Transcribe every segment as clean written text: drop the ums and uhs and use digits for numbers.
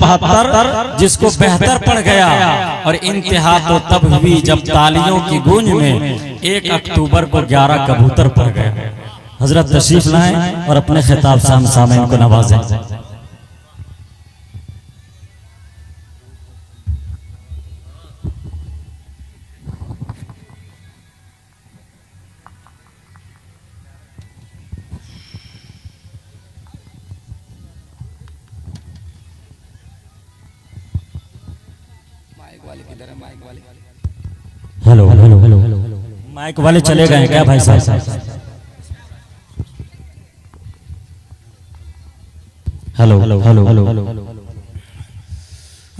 72 जिसको बेहतर पड़ गया। और इंतहा तो तब हुई जब तालियों की गूंज में 1 अक्टूबर को 11 कबूतर पड़ गए। हजरत तशरीफ लाएं और अपने खिताब सामने को नवाजें। Hello hello hello hello mic वाले चले गए क्या भाई साहब? हेलो हेलो हेलो हेलो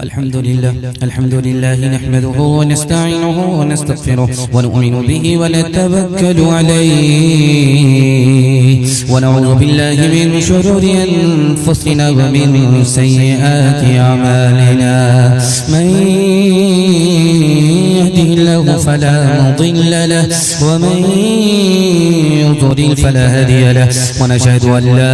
अल्हम्दुलिल्लाह नहमदुहु व नस्तईनुहु व नस्तगफिरुहु व नु'मिनु बिही व नतवक्कलु अलैहि व नऊज़ु बिल्लाहि मिन शुरूरि अनफुसिना व मिन सय्यिआति अमालिना मन यहदिहिल्लाहु फला मुदिल्ल लहु व मन युद्लिल फला हादिय लहु व नशहदु अन ला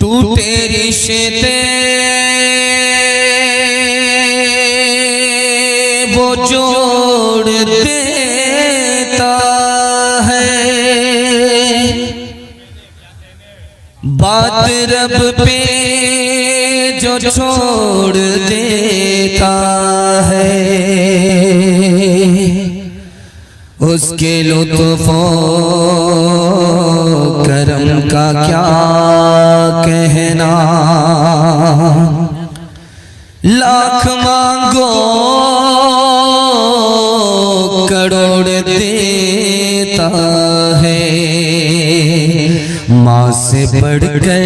टूटे रिश्ते वो जोड़ देता है, बात रब पे जो छोड़ देता है, उसके लुत्फ़ करम का क्या कहना. लाख मांगो करोड़ देता है, माँ से बढ़कर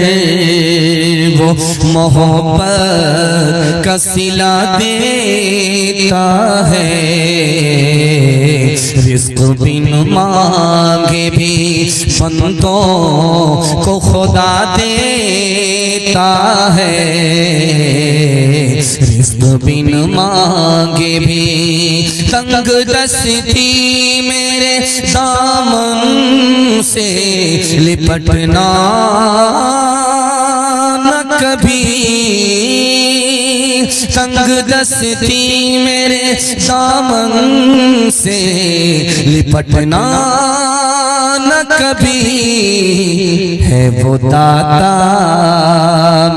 वो मोहब्बत का सिला देता है. रिज़्क़ बिन मांगे भी बंदों को खुदा देता है. रिज़्क़ बिन मांगे भी तंग दस्ती मेरे दामन से लिपटना न कभी. तंग दस्ती मेरे दामन से लिपटना न कभी. है वो दाता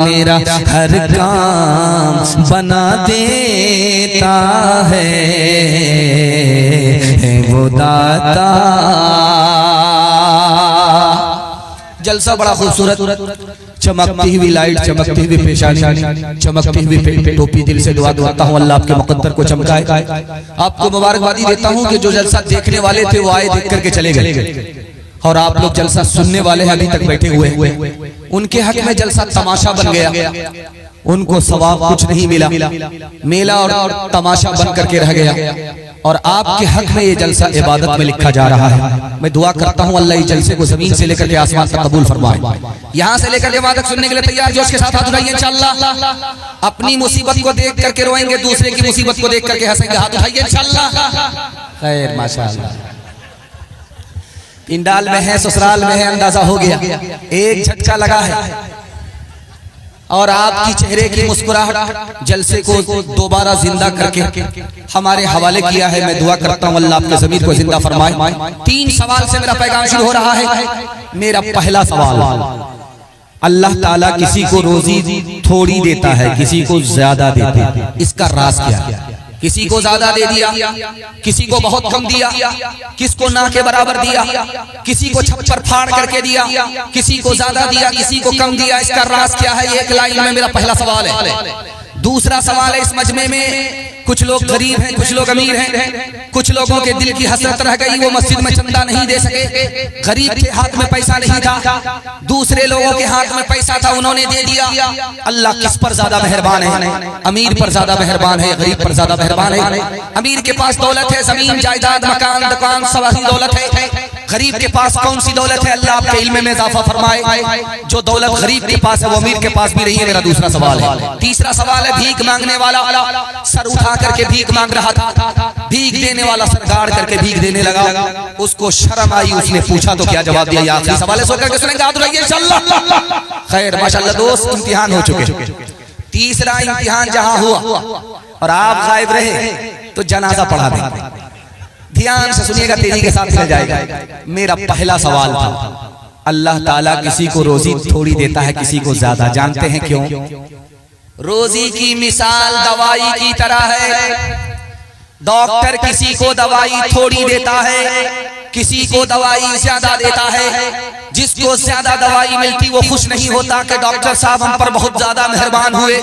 मेरा हर काम बना देता है. वो दाता. जलसा बड़ा खूबसूरत, चमकती हुई लाइट, चमकती हुई पेशानी, चमकती हुई टोपी. दिल से दुआ करता हूँ अल्लाह आपके मुकद्दर को चमकाए. आपको मुबारकबादी देता हूँ कि जो जलसा देखने वाले थे वो आए, देख करके चले गए, और आप लोग जलसा सुनने वाले हैं अभी तक बैठे हुए. उनके हक में जलसा तमाशा बन गया, उनको सवाब कुछ नहीं मिला, मेला और तमाशा बन करके रह गया. और आपके हक में ये जलसा इबादत में लिखा जा रहा है. मैं दुआ करता हूँ अल्लाह इस जलसे को जमीन से लेकर के आसमान तक कबूल फरमाए. यहाँ से लेकर इबादत सुनने के लिए तैयार जोश के साथ हाथ उठाइए इंशाअल्लाह. अपनी मुसीबत को देख करके रोएंगे, दूसरे की मुसीबत को देख करके हंसेंगे. हाथ उठाइए इंशाअल्लाह. खैर माशाअल्लाह. इंडाल में है, ससुराल में है, अंदाजा हो गया. एक झटका लगा है. और आपकी चेहरे की मुस्कुराहट जलसे को दोबारा जिंदा करके हमारे हवाले किया है। मैं दुआ करता हूँ अल्लाह आपके ज़मीर को जिंदा फरमाए। 3 सवाल से मेरा पैगाम शुरू हो रहा है। मेरा पहला सवाल, अल्लाह ताला किसी को रोजी थोड़ी देता है, किसी को ज्यादा देता है, इसका राज क्या है? किसी को ज्यादा दे दिया, किसी को बहुत कम दिया, किसको ना के बराबर दिया, किसी को छप्पर फाड़ करके दिया, किसी को ज्यादा दिया, किसी को कम दिया, इसका राज क्या है? ये एक लाइन में मेरा पहला सवाल है। दूसरा सवाल है, इस मजमे में कुछ लोग गरीब हैं, कुछ लोग अमीर हैं, कुछ लोगों के दिल की हसरत रह गई, वो मस्जिद में चंदा नहीं दे सके। गरीब के हाथ में पैसा नहीं था, दूसरे लोगों के हाथ में पैसा था, उन्होंने दे दिया। अल्लाह किस पर ज्यादा मेहरबान है? अमीर पर ज्यादा मेहरबान है, गरीब पर ज्यादा मेहरबान है? अमीर के पास दौलत है, जमीन जायदाद मकान दुकान सवारी दौलत है। गरीब के पास कौन सी दौलत है? अल्लाह आपके इल्म में इजाफा फरमाए। जो दौलत गरीब के पास है वो अमीर के पास भी नहीं है। मेरा दूसरा सवाल है। तीसरा सवाल है, भीख मांगने वाला सर उठा करके भीख मांग रहा था, भीख देने वाला सर गाड़ करके भीख देने लगा, उसको शर्म आई, उसने पूछा तो क्या जवाब दिया? आखिरी सवाल है, सोच करके सुनेंगे, याद रखिए इंशाअल्लाह। खैर माशाअल्लाह दोस्त, इम्तिहान हो चुके। तीसरा इम्तिहान जहां हुआ और आप गायब रहे तो जनाजा पढ़ा देंगे। ध्यान से सुनिएगा, तेजी के साथ चल जाएगा। मेरा पहला सवाल था, अल्लाह ताला किसी को रोजी थोड़ी देता है, किसी को ज्यादा। जानते हैं क्यों? रोजी की मिसाल दवाई की तरह है। डॉक्टर किसी को दवाई थोड़ी देता है, किसी को दवाई ज्यादा देता है। जिसको ज्यादा दवाई मिलती वो खुश नहीं होता कि डॉक्टर साहब हम पर बहुत ज्यादा मेहरबान हुए,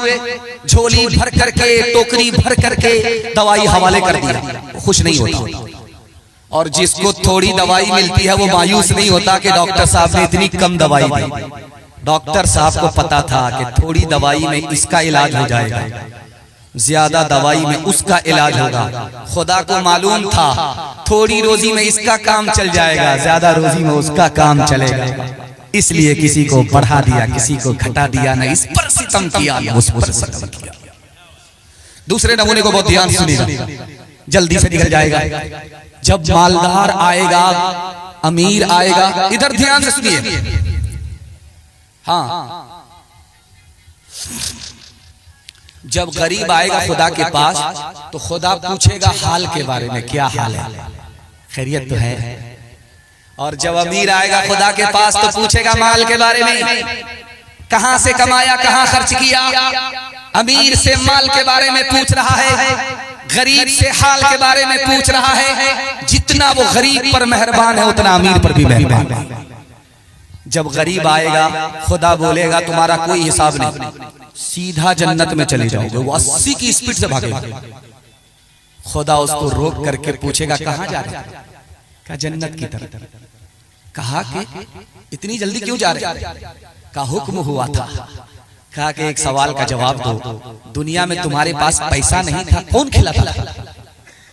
झोली भर करके टोकरी भर करके दवाई हवाले कर दिया, खुश नहीं होता। और जिसको थोड़ी दवाई मिलती है वो मायूस नहीं होता कि डॉक्टर साहब ने इतनी कम दवाई दी। डॉक्टर साहब को पता था कि थोड़ी दवाई में इसका इलाज हो जाएगा, ज्यादा दवाई में उसका इलाज होगा। खुदा को मालूम था थोड़ी रोजी में इसका काम चल जाएगा, ज्यादा रोजी में उसका काम चलेगा। इसलिए किसी को बढ़ा दिया, किसी को घटा दिया, न इस पर सितम किया न उस पर सितम किया। दूसरे नमूने को बहुत ध्यान सुनिएगा, जल्दी से निकल जाएगा। जब मालदार आएगा, अमीर आएगा, इधर ध्यान से सुनिए। हाँ, जब गरीब आएगा खुदा के पास तो खुदा पूछेगा हाल के बारे में, क्या हाल है, खैरियत तो है। और जब अमीर आएगा खुदा के पास तो पूछेगा माल के बारे में, कहां से कमाया, कहां खर्च किया। अमीर से माल के बारे में पूछ रहा है, गरीब से हाल के बारे में पूछ रहा है। जितना वो गरीब पर मेहरबान है उतना अमीर पर भी मेहरबान है। जब गरीब आएगा खुदा बोलेगा तुम्हारा कोई हिसाब नहीं, सीधा जन्नत में चले जाओगे। वो 80 की स्पीड से भागेगा। खुदा उसको रोक करके पूछेगा कहां जा रहे? कहा जन्नत की तरफ। कहा कि इतनी जल्दी क्यों जा रहे? का हुक्म हुआ था। कहा कि एक सवाल का जवाब दो, दुनिया में तुम्हारे पास पैसा नहीं था, कौन खिलाता था?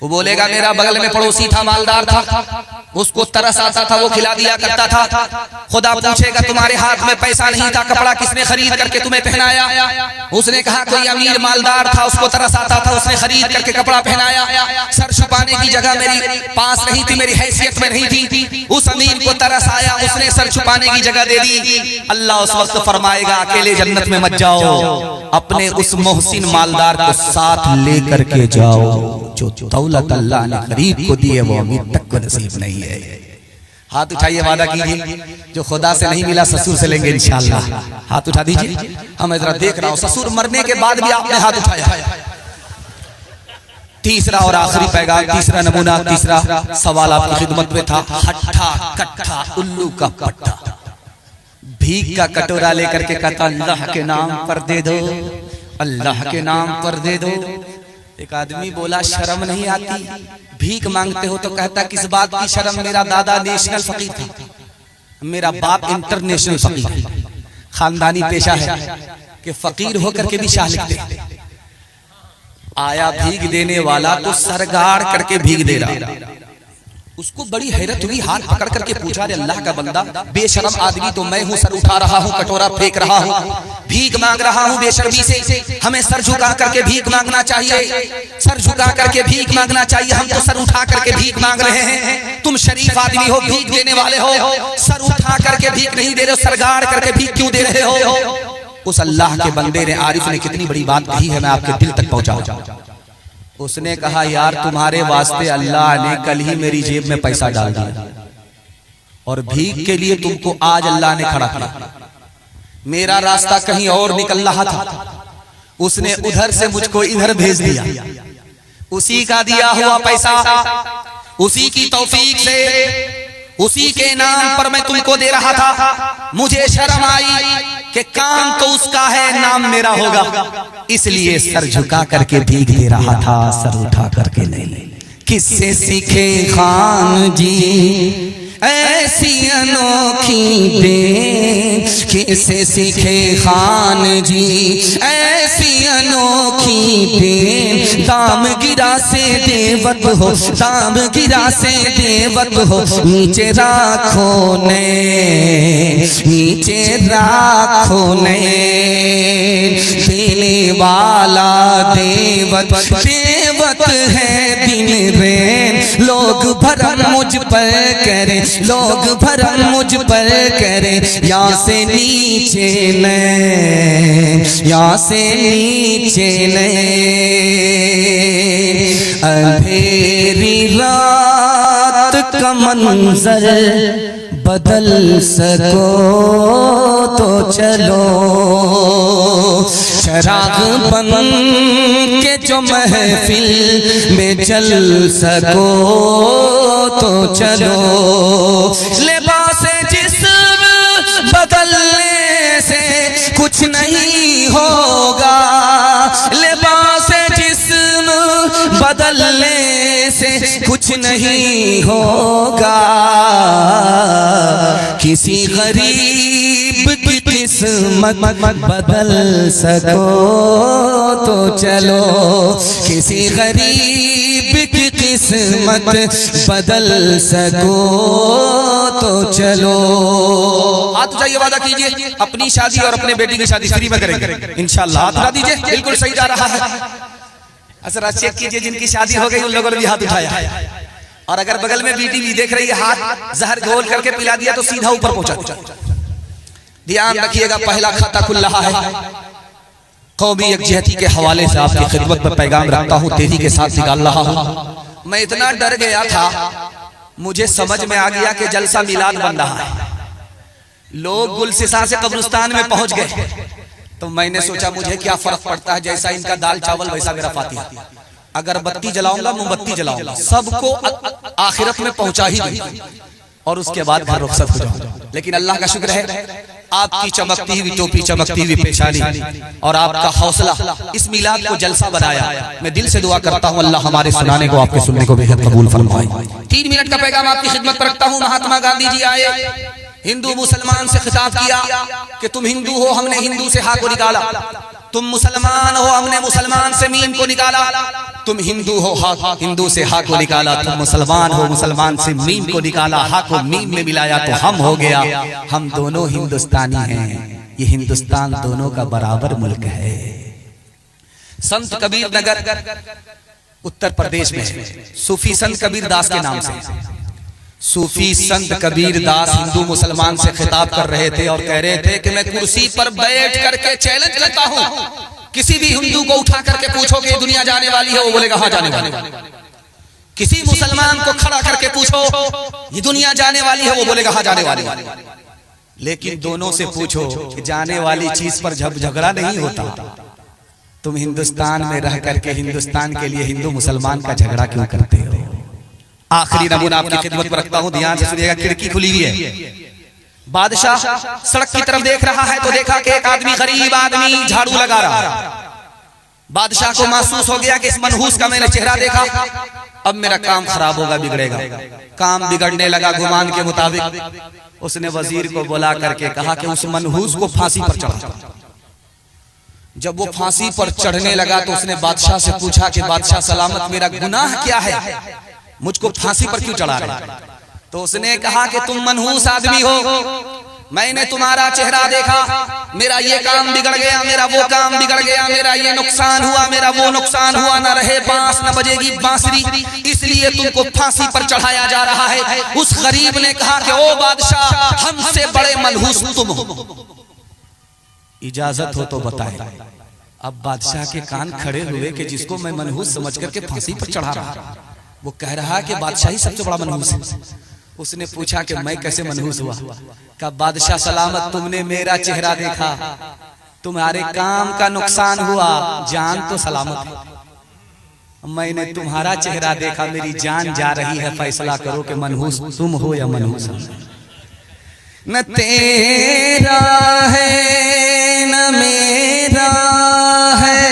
वो बोलेगा मेरा बगल में पड़ोसी था, मालदार था, उसको तरस आता था, वो खिला दिया करता था। खुदा पूछेगा तुम्हारे हाथ में पैसा नहीं था, कपड़ा किसने खरीद करके तुम्हें पहनाया? उसने कहा कोई अमीर मालदार था, उसको तरस आता था, उसने खरीद करके कपड़ा पहनाया। सर छुपाने की जगह मेरी पास नहीं थी, मेरी हैसियत में नहीं थी, उस अमीर को तरस आया, उसने सर छुपाने की जगह दे दी। अल्लाह उस वक्त फरमाएगा अकेले जन्नत में मत जाओ, अपने उस मोहसिन मालदार को साथ लेकर के जाओ। जो दौलत अल्लाह ने गरीब को दी है वो अमीर तक को नसीब नहीं है। हाथ उठाइए, वादा कीजिए जो खुदा से नहीं मिला ससुर से लेंगे इंशाअल्लाह। हाथ उठा दीजिए, हम जरा देख रहा हूं ससुर मरने के बाद भी आपने हाथ उठाया। तीसरा और आखिरी पैगाम, तीसरा नमूना, तीसरा सवाल आपकी खिदमत में था। हट्ठा कट्ठा उल्लू का पट्टा, भीख का कटोरा लेकर के कहता अल्लाह के नाम पर दे दो, अल्लाह के नाम पर दे दो। एक आदमी बोला शर्म नहीं आती, भीख मांगते हो? तो कहता किस बात की शर्म, मेरा दादा नेशनल फकीर था, मेरा बाप इंटरनेशनल फकीर है, खानदानी पेशा है कि फकीर होकर के भी शाह लिखते। आया भीख देने वाला तो सरगाड़ करके भीख दे रहा। उसको बड़ी हैरत हुई, हाथ पकड़ करके पूछा अरे अल्लाह का बंदा, बेशर्म आदमी तो मैं हूँ, सर उठा रहा हूँ, कटोरा फेंक रहा हूँ, भीख मांग रहा हूँ बेशर्मी से। हमें सर झुका करके भीख मांगना चाहिए, सर झुका करके भीख मांगना चाहिए। हम तो सर उठा करके भीख मांग रहे हैं, तुम शरीफ आदमी हो, भीख देने वाले हो, सर उठा करके भीख नहीं दे रहे हो, सरगाड़ करके भीख क्यों दे रहे हो? उस अल्लाह के बंदे ने, आरिफ ने कितनी बड़ी बात कही है, मैं आपके दिल तक पहुंचाऊं। उसने कहा यार तुम्हारे वास्ते अल्लाह ने कल ही मेरी जेब में पैसा डाल दिया और भीख के लिए तुमको आज अल्लाह ने खड़ा किया। मेरा रास्ता कहीं और निकल रहा था, उसने उधर से मुझको इधर भेज दिया। उसी का दिया हुआ पैसा, उसी की तौफीक से, उसी के नाम पर मैं तुमको दे रहा था। मुझे शर्म आई कि काम तो उसका है, नाम मेरा होगा, इसलिए सर झुका करके भीख दे रहा था, सर उठा करके नहीं। किससे सीखे खान जी ऐसी अनोखी देन, किससे सीखे खान जी ऐसी अनोखी देन। दाम गिरा से देवत हो, दाम गिरा से देवत हो, नीचे राखो ने, नीचे राखो ने। देने वाला देवत, देवत है दिन रैन। लोग भरम मुझ पर करे, लोग भरम मुझ पर करे, यहाँ से नीचे नहीं, यहाँ से नीचे नहीं। अंधेरी रात का मंजर बदल सको तो चलो, चराग बन के जो महफिल में जल सको तो चलो। लिबास जिस्म बदलने से कुछ नहीं होगा, लिबास जिस्म बदलने से कुछ नहीं होगा। किसी गरीब की किस्मत बदल सको तो चलो, किसी गरीब की किस्मत बदल सको तो चलो। हाथ उठाइए, वादा कीजिए अपनी शादी और अपने बेटी की शादी फ्री में करेंगे इंशाल्लाह। हाथ उठा दीजिए, बिल्कुल सही जा रहा है। अच्छा चेक कीजिए, जिनकी शादी हो गई उन लोगों ने भी हाथ उठाया। और अगर बगल में बेटी भी देख रही है, हाथ जहर घोल करके पिला दिया तो सीधा ऊपर पहुंचा। ध्यान रखिएगा, पहला खाता खुल रहा है। कौमी यकजहती के हवाले से आपकी खिदमत में पैगाम रखता हूँ, तेजी के साथ निकाल रहा हूँ। मैं इतना डर गया था, मुझे समझ में आ गया कि जलसा मिलाद बन रहा है, लोग गुलसिसा से कब्रिस्तान में पहुंच गए। तो मैंने सोचा मुझे क्या फर्क पड़ता है, जैसा इनका दाल चावल वैसा मेरा फातिहा। अगर बत्ती जलाऊंगा, मोमबत्ती जलाऊंगा, सबको आखिरत में पहुंचा ही दूंगा और उसके बाद घर रुखसत हो जाऊंगा। लेकिन अल्लाह का शुक्र है, आपकी चमकती हुई टोपी, चमकती हुई पेशानी और आपका हौसला इस मिलाद को जलसा बनाया। मैं दिल से दुआ करता हूँ अल्लाह हमारे सुनाने को, आपके सुनने को बेहद कबूल फरमाए। 3 मिनट का पैगाम आपकी खिदमत पर रखता हूँ। महात्मा गांधी जी आए, हिंदू मुसलमान से खिताब किया कि तुम हिंदू हो, हमने हिंदू से हा को निकाला। तुम मुसलमान हो, हमने मुसलमान से मीम को निकाला। तुम हिंदू हो, हा हिंदू से हा को निकाला। तुम मुसलमान हो, मुसलमान से मीम को निकाला। हा को मीम में मिलाया तो हम हो गया। हम दोनों हिंदुस्तानी हैं, ये हिंदुस्तान दोनों का बराबर मुल्क है। संत कबीर नगर उत्तर प्रदेश में सूफी संत कबीर दास के नाम से, सूफी संत कबीर दास हिंदू मुसलमान से खिताब कर रहे थे और कह रहे थे कि मैं कुर्सी पर बैठ करके चैलेंज करता हूं, किसी भी हिंदू को उठा करके पूछो कि दुनिया जाने वाली है, वो बोलेगा हाँ जाने वाली। किसी मुसलमान को खड़ा करके पूछो ये दुनिया जाने वाली है, वो बोलेगा हाँ जाने वाली। लेकिन दोनों से पूछो कि जाने वाली चीज पर जब झगड़ा नहीं होता, तुम हिंदुस्तान में रह करके हिंदुस्तान के लिए हिंदू मुसलमान का झगड़ा क्यों करते हो। आखिरी नमूना आपकी खिदमत पर रखता हूं, ध्यान से सुनिएगा। खिड़की खुली हुई है, बादशाह सड़क की तरफ देख रहा है तो देखा कि एक आदमी, गरीब आदमी झाड़ू लगा रहा है। बादशाह को महसूस हो गया कि इस मनहूस का मैंने चेहरा देखा, अब मेरा काम खराब होगा, बिगड़ेगा। काम बिगड़ने लगा गुमान के मुताबिक। उसने वजीर को बुला करके कहा कि उस मनहूस को फांसी पर चढ़ा। जब वो फांसी पर चढ़ने लगा तो उसने बादशाह से पूछा कि बादशाह सलामत, मेरा गुनाह क्या है, मुझको फांसी पर क्यों चढ़ा रहे। तो उसने कहा कि तुम मनहूस आदमी हो, मैंने तुम्हारा चेहरा देखा, मेरा ये काम बिगड़ गया, मेरा वो काम बिगड़ गया, मेरा ये नुकसान हुआ, मेरा वो नुकसान हुआ, न रहे बांस न बजेगी बांसुरी, इसलिए तुमको फांसी पर चढ़ाया जा रहा है। उस गरीब ने कहा कि ओ बादशाह, हमसे बड़े मनहूस तुम हो। इजाजत हो तो बताएं। अब बादशाह के कान खड़े हुए कि जिसको मैं मनहूस समझ करके फांसी पर चढ़ा रहा, वो कह रहा कि बादशाही सबसे बड़ा मनहूस है। उसने पूछा कि मैं कैसे मनहूस हुआ? कहा बादशाह सलामत, तुमने मेरा चेहरा देखा, तुम्हारे काम का नुकसान हुआ, जान तो सलामत है। मैंने तुम्हारा चेहरा देखा, मेरी जान जा रही है, फैसला करो कि मनहूस तुम हो या मनहूस। न तेरा है न मेरा है,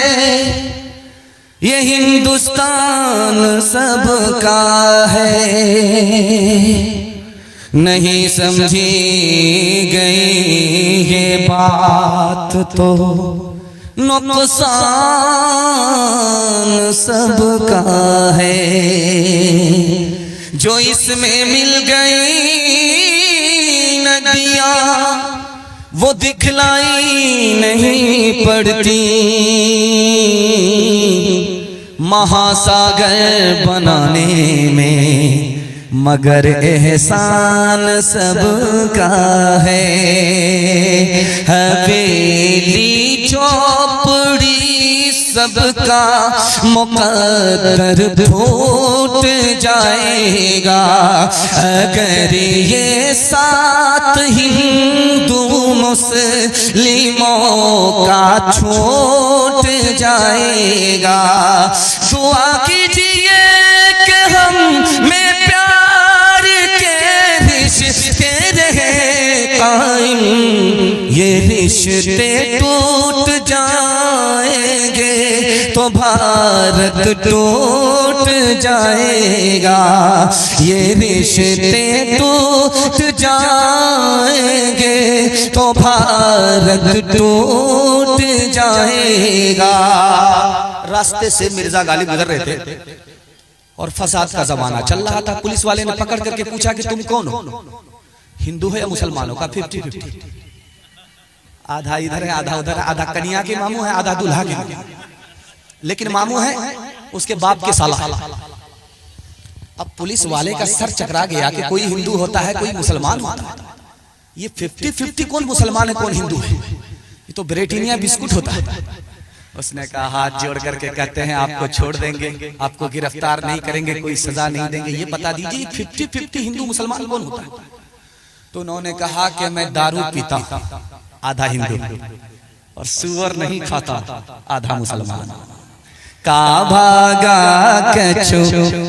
ये हिंदुस्तान सबका है। नहीं समझी गई ये बात तो नुकसान सबका है। जो इसमें मिल गई नदियाँ वो दिखलाई नहीं पड़ती, महासागर बनाने में मगर एहसान सबका है। हवेली चौपड़ी सबका मुकद्दर फूट जाएगा, अगर ये साथ हिंदू मुस्लिमों का छूट जाएगा। दुआ कीजिए कि हम में प्यार के रिश्ते रहे कायम, ये रिश्ते टूट जाएंगे तो भारत टूट जाएगा। ये रिश्ते टूट जाएंगे तो भारत टूट जाएगा। रास्ते से मिर्जा गालिब गुजर रहे थे और फसाद का जमाना चल रहा था। पुलिस वाले ने पकड़ करके पूछा कि तुम कौन हो, हिंदू है या मुसलमानों का? 50-50, आधा इधर है आधा उधर है, आधा कन्या के मामू है आधा दूल्हा के, लेकिन मामू है उसके बाप के साला। अब पुलिस वाले का सर चकरा गया कि कोई हिंदू होता है कोई मुसलमान होता है, ये 50-50 कौन मुसलमान है कौन हिंदू है? ये तो ब्रिटानिया बिस्कुट होता है। उसने कहा हाथ जोड़ करके कहते हैं आपको छोड़ देंगे, आपको गिरफ्तार नहीं करेंगे, कोई सजा नहीं देंगे, ये बता दीजिए 50-50 हिंदू मुसलमान कौन होता है? तो उन्होंने कहा कि मैं दारू पीता आधा हिंदू और सुअर नहीं खाता आधा मुसलमान। का भागा कछु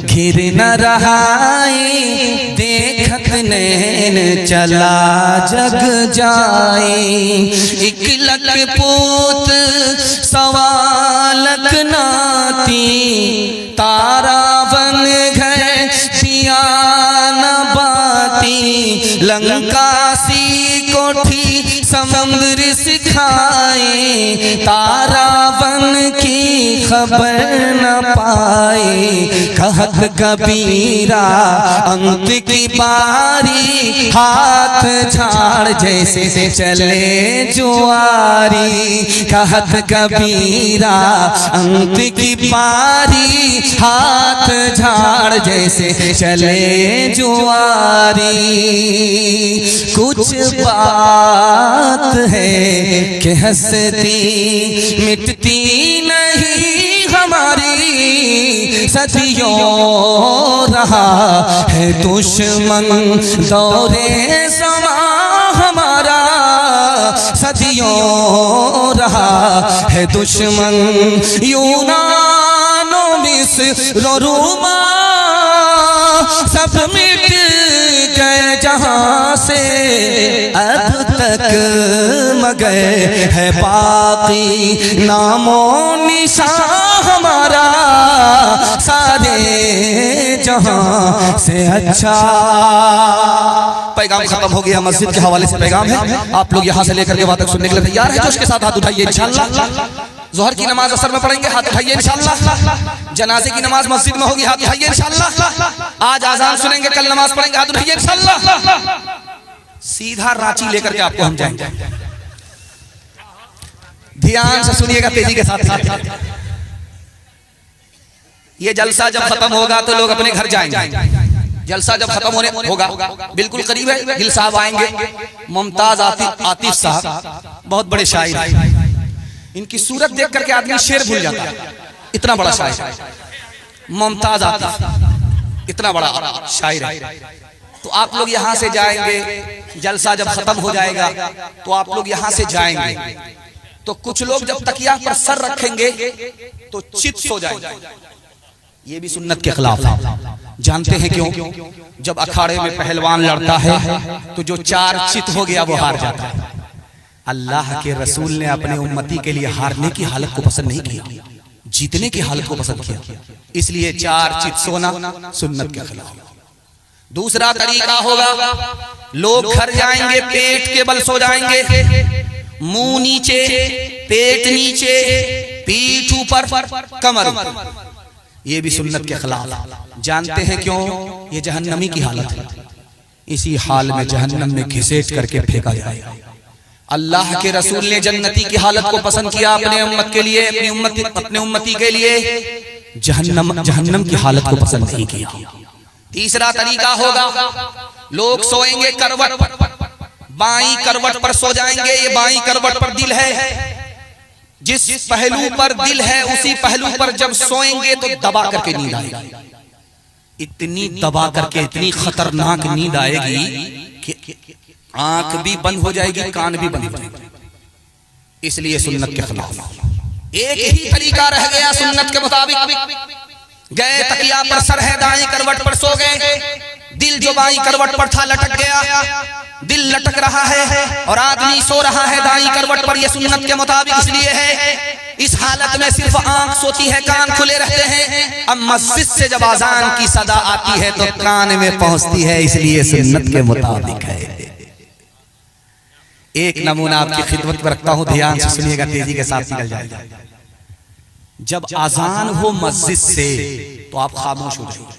घिर न रहाई, देखत नैन चला जग जाई। एक लख पूत सवालक नाती, तारा बन गए सिया न बाती। लंका सी कोठी समुद्र सिखाई, तारा बन की खबर न पाई। कहत कबीरा अंत की बारी, हाथ झाड़ जैसे चले जुआरी। कहत कबीरा अंत की बारी, हाथ झाड़ जैसे चले जुआरी। कुछ बात है कि हंसती मिटती नहीं हमारी, सदियों रहा है दुश्मन दौरे समा हमारा। सदियों रहा है दुश्मन यूनानो मिस्र रोमा, सब मिट गए जहां से अब तक मगर है बाकी नामो निशान हमारा। सारे जहां से अच्छा। पैगाम खत्म हो गया, मस्जिद के हवाले से पैगाम है, आप लोग यहाँ से लेकर के वहां तक सुनने के लिए तैयार है? जोश के साथ हाथ उठाइए इंशाअल्लाह। जोहर की नमाज असर में पढ़ेंगे, हाथ उठाइए इंशाअल्लाह। जनाजे की नमाज मस्जिद में होगी, हाथ उठाइए इंशाअल्लाह। आज आजान सुनेंगे, कल नमाज पढ़ेंगे, हाथ उठाइए इंशाअल्लाह। सीधा रांची लेकर के आपको हम जाएंगे। ध्यान से सुनिएगा, तेजी के साथ। ये जलसा जब खत्म होगा तो लोग अपने घर जाएंगे। जलसा जब खत्म होने होगा, बिल्कुल करीब है, गिल साहब आएंगे, मुमताज आतिफ साहब बहुत बड़े शायर हैं। इनकी सूरत देख करके आदमी शेर भूल जाता है, इतना बड़ा शायर। मुमताज आतिफ इतना बड़ा शायर है। तो आप लोग यहाँ से जाएंगे, जलसा जब खत्म हो जाएगा तो आप लोग यहाँ से जाएंगे, तो कुछ लोग जब तकिया पर सर रखेंगे तो चित सो जाएंगे। ये भी सुन्नत के खिलाफ है। जानते हैं क्यों? जब अखाड़े में पहलवान लड़ता है तो जो चार चित हो गया वो हार जाता है। अल्लाह के रसूल ने अपने उम्मती के लिए हारने की हालत को पसंद नहीं किया, जीतने की हालत को पसंद किया। इसलिए चार चित सोना सुन्नत के खिलाफ। दूसरा तरीका होगा, लोग घर जाएंगे, पेट के बल सो जाएंगे, मुंह नीचे, पेट नीचे, पीठ ऊपर, कमर। ये भी सुन्नत के खिलाफ। जानते हैं क्यों? ये जहन्नमी की हालत है। इसी हाल में जहन्नम में घिसेट करके फेंका जाएगा। अल्लाह के रसूल ने जन्नती की हालत को पसंद किया अपने उम्मत के लिए, अपने उम्मती के लिए। जहन्नम की हालत को पसंद नहीं किया। तीसरा तरीका होगा, लोग सोएंगे करवट पर, बाईं करवट पर सो जाएंगे। ये बाईं करवट पर दिल है, जिस पहलू पर दिल है उसी पहलू पर जब सोएंगे तो दबा करके नींद आएगी। इतनी दबा करके इतनी खतरनाक नींद आएगी कि आंख भी बंद हो जाएगी, कान भी बंद हो जाएगी। इसलिए सुन्नत के खिलाफ। एक ही तरीका रह गया सुन्नत के मुताबिक। गए तकिया पर सर है, दाएं करवट पर सो गए, दिल जो बाईं करवट पर था लटक गया, दिल लटक रहा है और आदमी सो रहा है दाईं करवट पर। यह सुन्नत के मुताबिक इसलिए है, इस हालत में सिर्फ आंख सोती है, कान खुले रहते हैं। अब मस्जिद से जब आजान की सदा आती है तो कान में पहुंचती है, इसलिए सुन्नत के मुताबिक है। एक नमूना आपकी खिदमत में रखता हूं, ध्यान से सुनिएगा, तेजी के साथ निकल जाएगा। जब आजान हो मस्जिद से तो आप खामोश हो जाइए,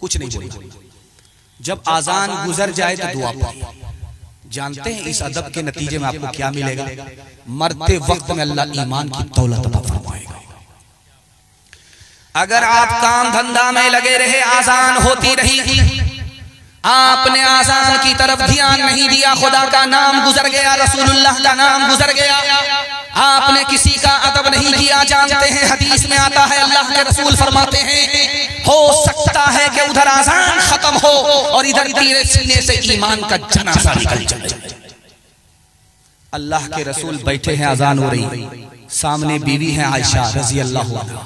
कुछ नहीं बोलिए। जब आजान गुजर जाए तो दुआ पढ़िए। जानते हैं इस अदब के नतीजे में आपको क्या मिलेगा? मरते वक्त में अल्लाह ईमान की दौलत अता फरमाएगा। अगर आप काम धंधा में लगे रहे, आजान होती रही, आपने आजान की तरफ ध्यान नहीं दिया, खुदा का नाम गुजर गया, रसूलुल्लाह का नाम गुजर गया, आपने किसी का अदब नहीं किया। जानते हैं हदीस में आता है, अल्लाह के रसूल फरमाते हैं, हो सकता है कि उधर आजान खत्म हो और इधर तेरे सीने से ईमान का जनाजा निकल जाए। अल्लाह के रसूल बैठे हैं, आजान हो रही, सामने बीवी है आयशा रजी अल्लाह अन्हा।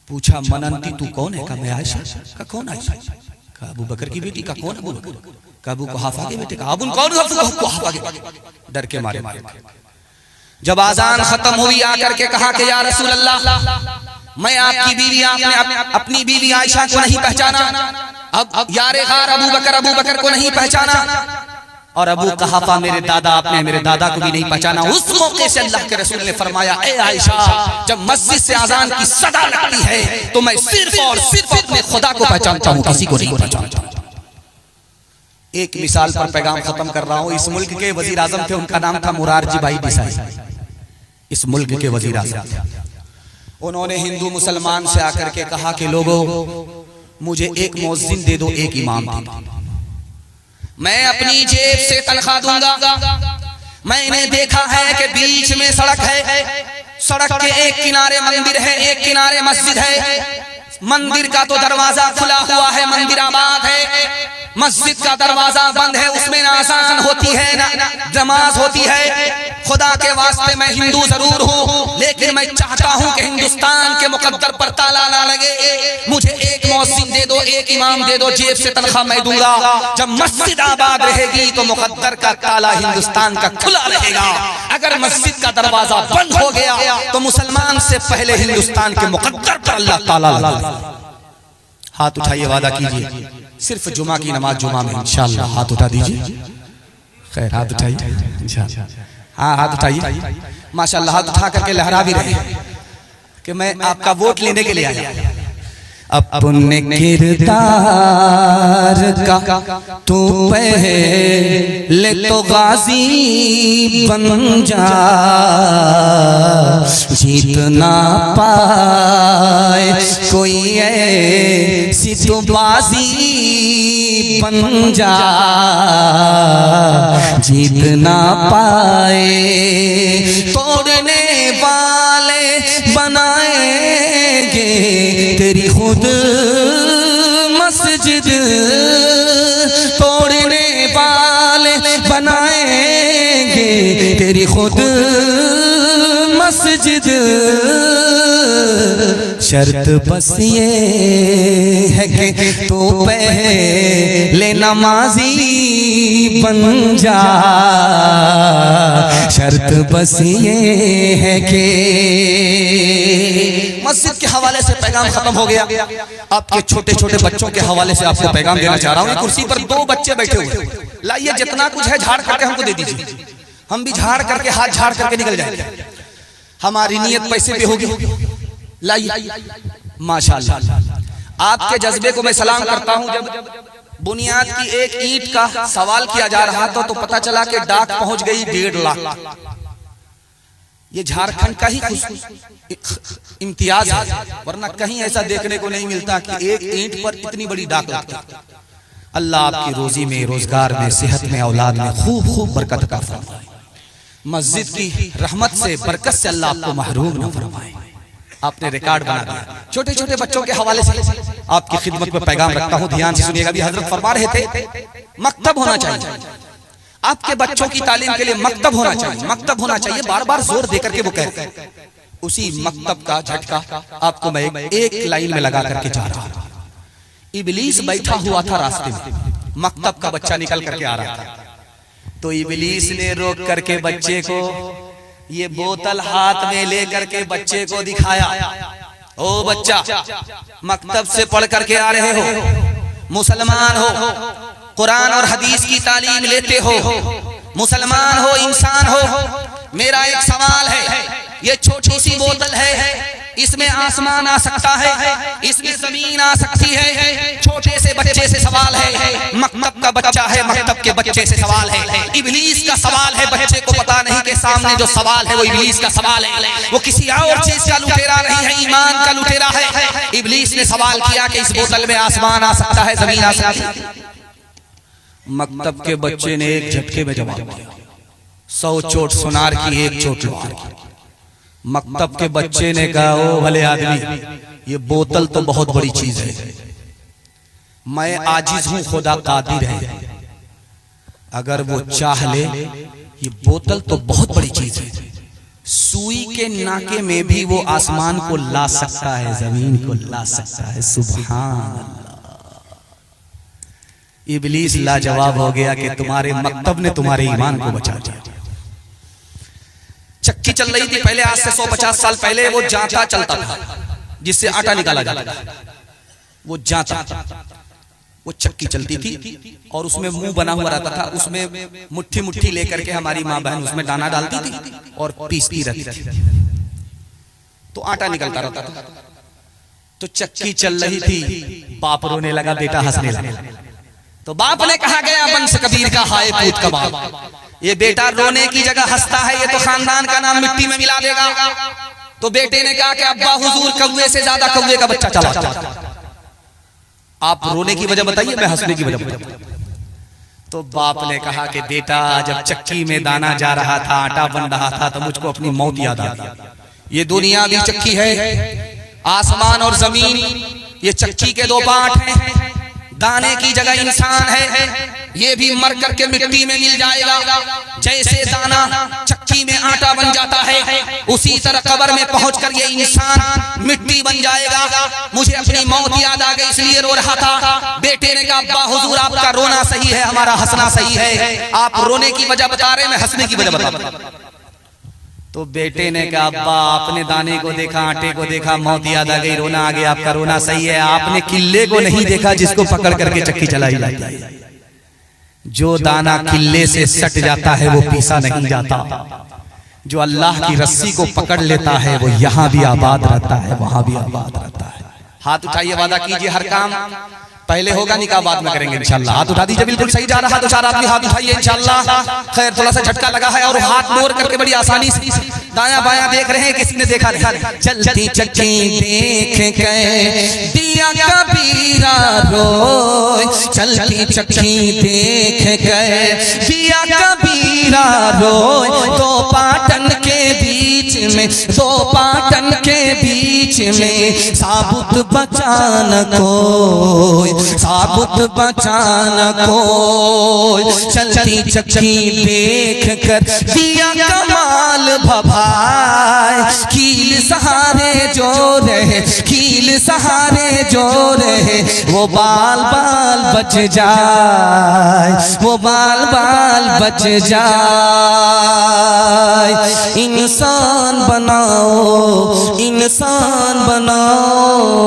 पूछा, मनंती तू कौन है? कहा मैं आयशा। का कौन आयशा? कहा अबू बकर की बेटी। का कौन अबू बकर? का अबू कुहाफा के बेटे। का अबू कौन? अबू कुहाफा के। डर के मारे जब आजान खत्म हुई आकर के कहा कि या रसूल अल्लाह, मैं आपकी बीवी, आपने अपनी बीवी आयशा को नहीं पहचाना। अब यारे गार अबू बकर को नहीं पहचाना, और अबू कुहाफा मेरे दादा, आपने मेरे दादा को भी नहीं पहचाना। उस मौके से अल्लाह के रसूल ने फरमाया, ए आयशा, जब मस्जिद से आजान की सदा लगती है तो मैं सिर्फ और सिर्फ अपने खुदा को पहचानता हूँ, किसी को नहीं पहचानता। एक मिसाल पर पैगाम खत्म कर रहा हूँ। इस मुल्क के वजीर आजम थे, उनका नाम था मुरारजी भाई देसाई। इस मुल्क के वजीर आजम थे। उन्होंने हिंदू मुसलमान से आकर के कहा कि लोगों, मुझे एक मुअज्जिन दे दो, एक इमाम दे दो, मैं अपनी जेब से तनख्वाह दूंगा। मैंने देखा है कि बीच में सड़क है, सड़क के एक किनारे मंदिर है, एक किनारे मस्जिद है। मंदिर का तो दरवाजा खुला हुआ है, मंदिर आबाद है, मस्जिद का दरवाजा बंद है, उसमें ना आजान होती है ना नमाज होती है। खुदा के वास्ते मैं हिंदू जरूर हूँ, लेकिन मैं चाहता हूँ कि हिंदुस्तान के मुकद्दर पर ताला ना लगे। मुझे एक मुअज्जिन दे दो, एक इमाम दे दो, जेब से तनख्वाह मैं दूंगा। जब मस्जिद आबाद रहेगी तो मुकद्दर का ताला हिंदुस्तान का खुला रहेगा। अगर मस्जिद का दरवाजा बंद हो गया तो मुसलमान से पहले हिंदुस्तान के मुकद्दर पर अल्लाह ताला लगा। हाथ उठाइए, वादा कीजिए, सिर्फ जुमा की नमाज जुमा में इंशाअल्लाह। हाथ उठा दीजिए, खैर हाथ उठाइए इंशाअल्लाह। हाँ हाथ उठाइए, माशाअल्लाह। हाथ उठा करके लहरा भी रहे कि मैं आपका वोट लेने के लिए आया। अपने किरदार का तू पहले तो गाजी बन जा, जीत ना पाए कोई ऐसी तो बाजी बन जा, जीत ना पाए, तोड़ने वाले बनाएंगे तेरी खुद मस्जिद, तोड़ने वाले बनाएंगे तेरी खुद मस्जिद। शर्त बस ये है कि तू पहले नमाजी बन जा, शर्त बस ये है कि। मस्जिद के हवाले से पैगाम खत्म हो गया। आपके छोटे छोटे बच्चों के हवाले से आपको पैगाम देना चाह रहा हूँ। कुर्सी पर 2 बच्चे बैठे हुए, लाइए जितना कुछ है झाड़ करके हमको दे दीजिए, हम भी झाड़ करके हाथ झाड़ करके निकल जाएंगे। हमारी नियत पैसे पे होगी। लाइए माशाअल्लाह। आपके जज्बे को मैं सलाम करता हूं। जब बुनियाद की एक ईंट का सवाल किया जा रहा था तो पता चला कि डाक पहुंच गई 1.5 लाख। ये झारखंड का ही इम्तियाज है, वरना कहीं ऐसा देखने को नहीं मिलता कि एक ईंट पर इतनी बड़ी डाक लगती। अल्लाह आपकी रोजी में, रोजगार में, सेहत में, औलाद में खूब खूब बरकत अता फरमाए। मस्जिद की रहमत से, बरकत से अल्लाह आपको महरूम न फरमाए। आपने रिकॉर्ड बना दिया। छोटे छोटे बच्चों के हवाले से आपकी खिदमत में पैगाम रखता हूं, ध्यान से सुनिएगा। भी हजरत फरमा रहे थे मकतब होना चाहिए, आपके बच्चों की तालीम के लिए मकतब होना चाहिए, मकतब होना चाहिए। बार बार जोर देकर के वो कहते हैं। उसी मकतब का झटका आपको मैं एक लाइन में लगा करके जा रहा हूं। इबलीस बैठा हुआ था रास्ते में, मकतब का बच्चा निकल करके आ रहा था, तो इबलीस ने रोक करके बच्चे को ये बोतल हाथ में लेकर के बच्चे को दिखाया। ओ बच्चा, मकतब से पढ़ करके आ रहे हो, मुसलमान हो, कुरान और हदीस की तालीम लेते हो, मुसलमान हो, इंसान हो। मेरा एक सवाल है, ये छोटी सी बोतल है, इसमें आसमान आ सकता है, इसमें जमीन आ सकती है। छोटे से बच्चे से सवाल है, मकतब का बच्चा है, मकतब के बच्चे से सवाल है। इबलीस का सवाल है, बच्चे को पता नहीं कि सामने जो सवाल है वो इबलीस का सवाल है, वो किसी और चीज का लुटेरा नहीं है, ईमान का लुटेरा है। इबलीस ने सवाल किया कि इस बोतल में आसमान आ सकता है, जमीन आ सकती है। मकतब के बच्चे ने एक झटके में जवाब दिया। 100 चोट सुनार की, 1 चोट लोहार की। मकतब के बच्चे ने कहा, ओ भले आदमी, ये बोतल तो बहुत बड़ी चीज है, मैं आजिज हूं, खुदा कादिर है। अगर वो चाह ले, ये बोतल तो बहुत बड़ी चीज है, सुई के नाके में भी वो आसमान को ला सकता है, जमीन को ला सकता है। सुभान अल्लाह। इबलीस लाजवाब हो गया कि तुम्हारे मकतब ने तुम्हारे ईमान को बचा दिया। चक्की चल रही थी पहले, आज से 150 साल पहले वो जांता चलता था जिससे आटा निकाला जाता था। वो जांता, वो चक्की चलती थी और उसमें मुंह बना हुआ रहता था, उसमें मुट्ठी मुट्ठी लेकर के हमारी माँ बहन उसमें दाना डालती थी और पीसती रहती थी, तो आटा निकलता रहता था। तो चक्की चल रही थी, बाप रोने लगा, बेटा हंसने लगा। तो बाप ने कहा, गया बंश कबीर का हाय पूत का बाप, ये बेटा रोने की जगह हंसता है, ये तो खानदान का नाम मिट्टी में मिला देगा। तो बेटे ने कहा कि अब्बा हुजूर, कौवे से ज्यादा कौवे का बच्चा चला। आप रोने की वजह बताइए, मैं हंसने की वजह बताऊं। तो बाप ने कहा कि बेटा, जब चक्की में दाना जा रहा था, आटा बन रहा था, तो मुझको अपनी मौत याद आ गई। ये दुनिया भी चक्की है, आसमान और जमीन ये चक्की के 2 पार्ट हैं। दाने की जगह इंसान है, ये भी मर करके मिट्टी में मिल जाएगा। जैसे दाना चक्की में आटा बन जाता है, उसी तरह कब्र में पहुंचकर ये इंसान मिट्टी बन जाएगा। मुझे अपनी मौत याद आ गई, इसलिए रो रहा था। बेटे ने कहा, अब्बा हुजूर, आपका रोना सही है, हमारा हंसना सही है। आप रोने की वजह बता रहे, मैं हंसने की वजह बता। तो बेटे ने कहा, अब्बा, आपने दाने को देखा, आटे को देखा, मौत याद आ गई, रोना आ गया, आपका रोना सही है। आपने किल्ले को नहीं देखा जिसको पकड़ करके चक्की चलाई जाती है। जो दाना किल्ले से सट जाता है वो पीसा नहीं जाता। जो अल्लाह की रस्सी को पकड़ लेता है वो यहाँ भी आबाद रहता है, वहां भी आबाद रहता है। हाथ उठाइए, वादा कीजिए, हर काम पहले होगा, निकाह बाद में करेंगे इंशाल्लाह। हाथ उठा दीजिए, बिल्कुल सही जा रहा है तो 4 आदमी हाथ उठाइए इंशाल्लाह। खैर, थोड़ा सा झटका लगा है और हाथ मोड़ करके बड़ी आसानी से दाया बाया देख रहे हैं, किसी ने देखा नहीं। चलती चक्की देख के दिया कबीरा रो चलती चक्की देख गए दिया कबीरा रोए। दो पाटन के बीच में, दो पाटन के बीच में साबुत बचान कोई, साबुत बचान कोई। चलती चक्की देख कर दिया कमाल भभाए। कील सहारे जो रहे, कील सहारे जो रहे, वो बाल बाल बच जाए, वो बाल बाल बच जाए। इंसान बनाओ, इंसान बनाओ,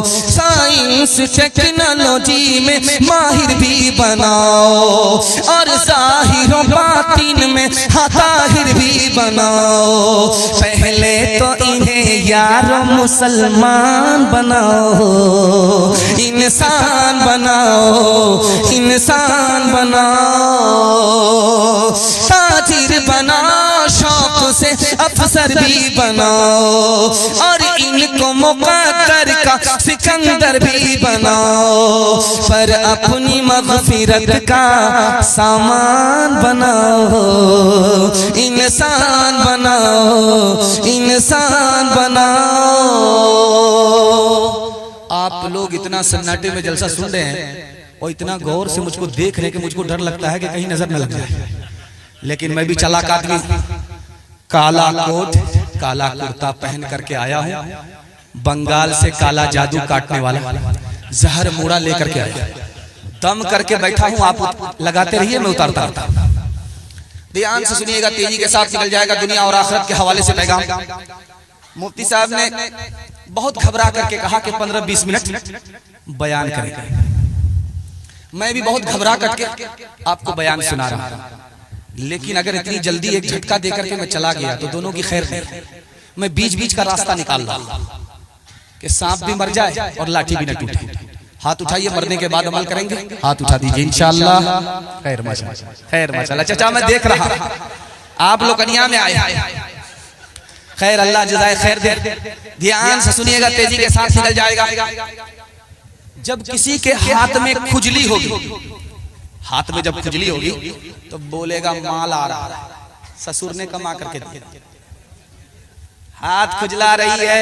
साइंस टेक्नोलॉजी में माहिर भी बनाओ, और जाहिर बातिन में ताहिर भी बनाओ। पहले तो इन्हें यारो मुसलमान बनाओ, इंसान बनाओ, इंसान बनाओ। ताजिर बनाओ, शौक से अफसर भी बनाओ, और इनको मुक़द्दर का सिकंदर भी बनाओ। पर अपनी मग़फ़िरत का सामान बनाओ, इंसान बनाओ, इंसान बनाओ। आप लोग इतना सन्नाटे में जलसा सुन रहे हैं और इतना गौर से मुझको देख रहे हैं कि मुझको डर लगता है कि कहीं नजर न लग जाए। लेकिन मैं भी चालाक आदमी, काला कोट काला कुर्ता पहन करके आया हूं, बंगाल से काला जादू काटने वाला जहर मूड़ा लेकर के आया, दम करके बैठा हूं। आप लगाते रहिए, मैं उतारता रहता। ध्यान से सुनिएगा, तेजी के साथ निकल जाएगा दुनिया और आखिरत के हवाले से पैगाम। मुफ्ती साहब ने बहुत घबरा करके कहा कि 15-20 मिनट बयान करेंगे। मैं भी बहुत घबरा करके आपको बयान सुना रहा हूं, लेकिन अगर इतनी जल्दी एक झटका देकर के मैं चला गया तो दोनों की खैर नहीं। मैं बीच बीच का रास्ता निकाल रहा कि सांप भी मर जाए और लाठी भी न टूटे। हाथ उठाइए, मरने के बाद अमल करेंगे। हाथ उठा दीजिए इंशाअल्लाह। खैर माशाअल्लाह, खैर माशाअल्लाह। चाचा मैं देख रहा आप लोग कन्या में आए, खैर अल्लाह जज़ाए खैर दे। ध्यान से सुनिएगा, तेजी के साथ निकल जाएगा। जब किसी के हाथ में खुजली होगी, हाथ में जब खुजली होगी तो बोलेगा माल आ रहा है, ससुर ने कमा करके दिया। हाथ खुजला रही है,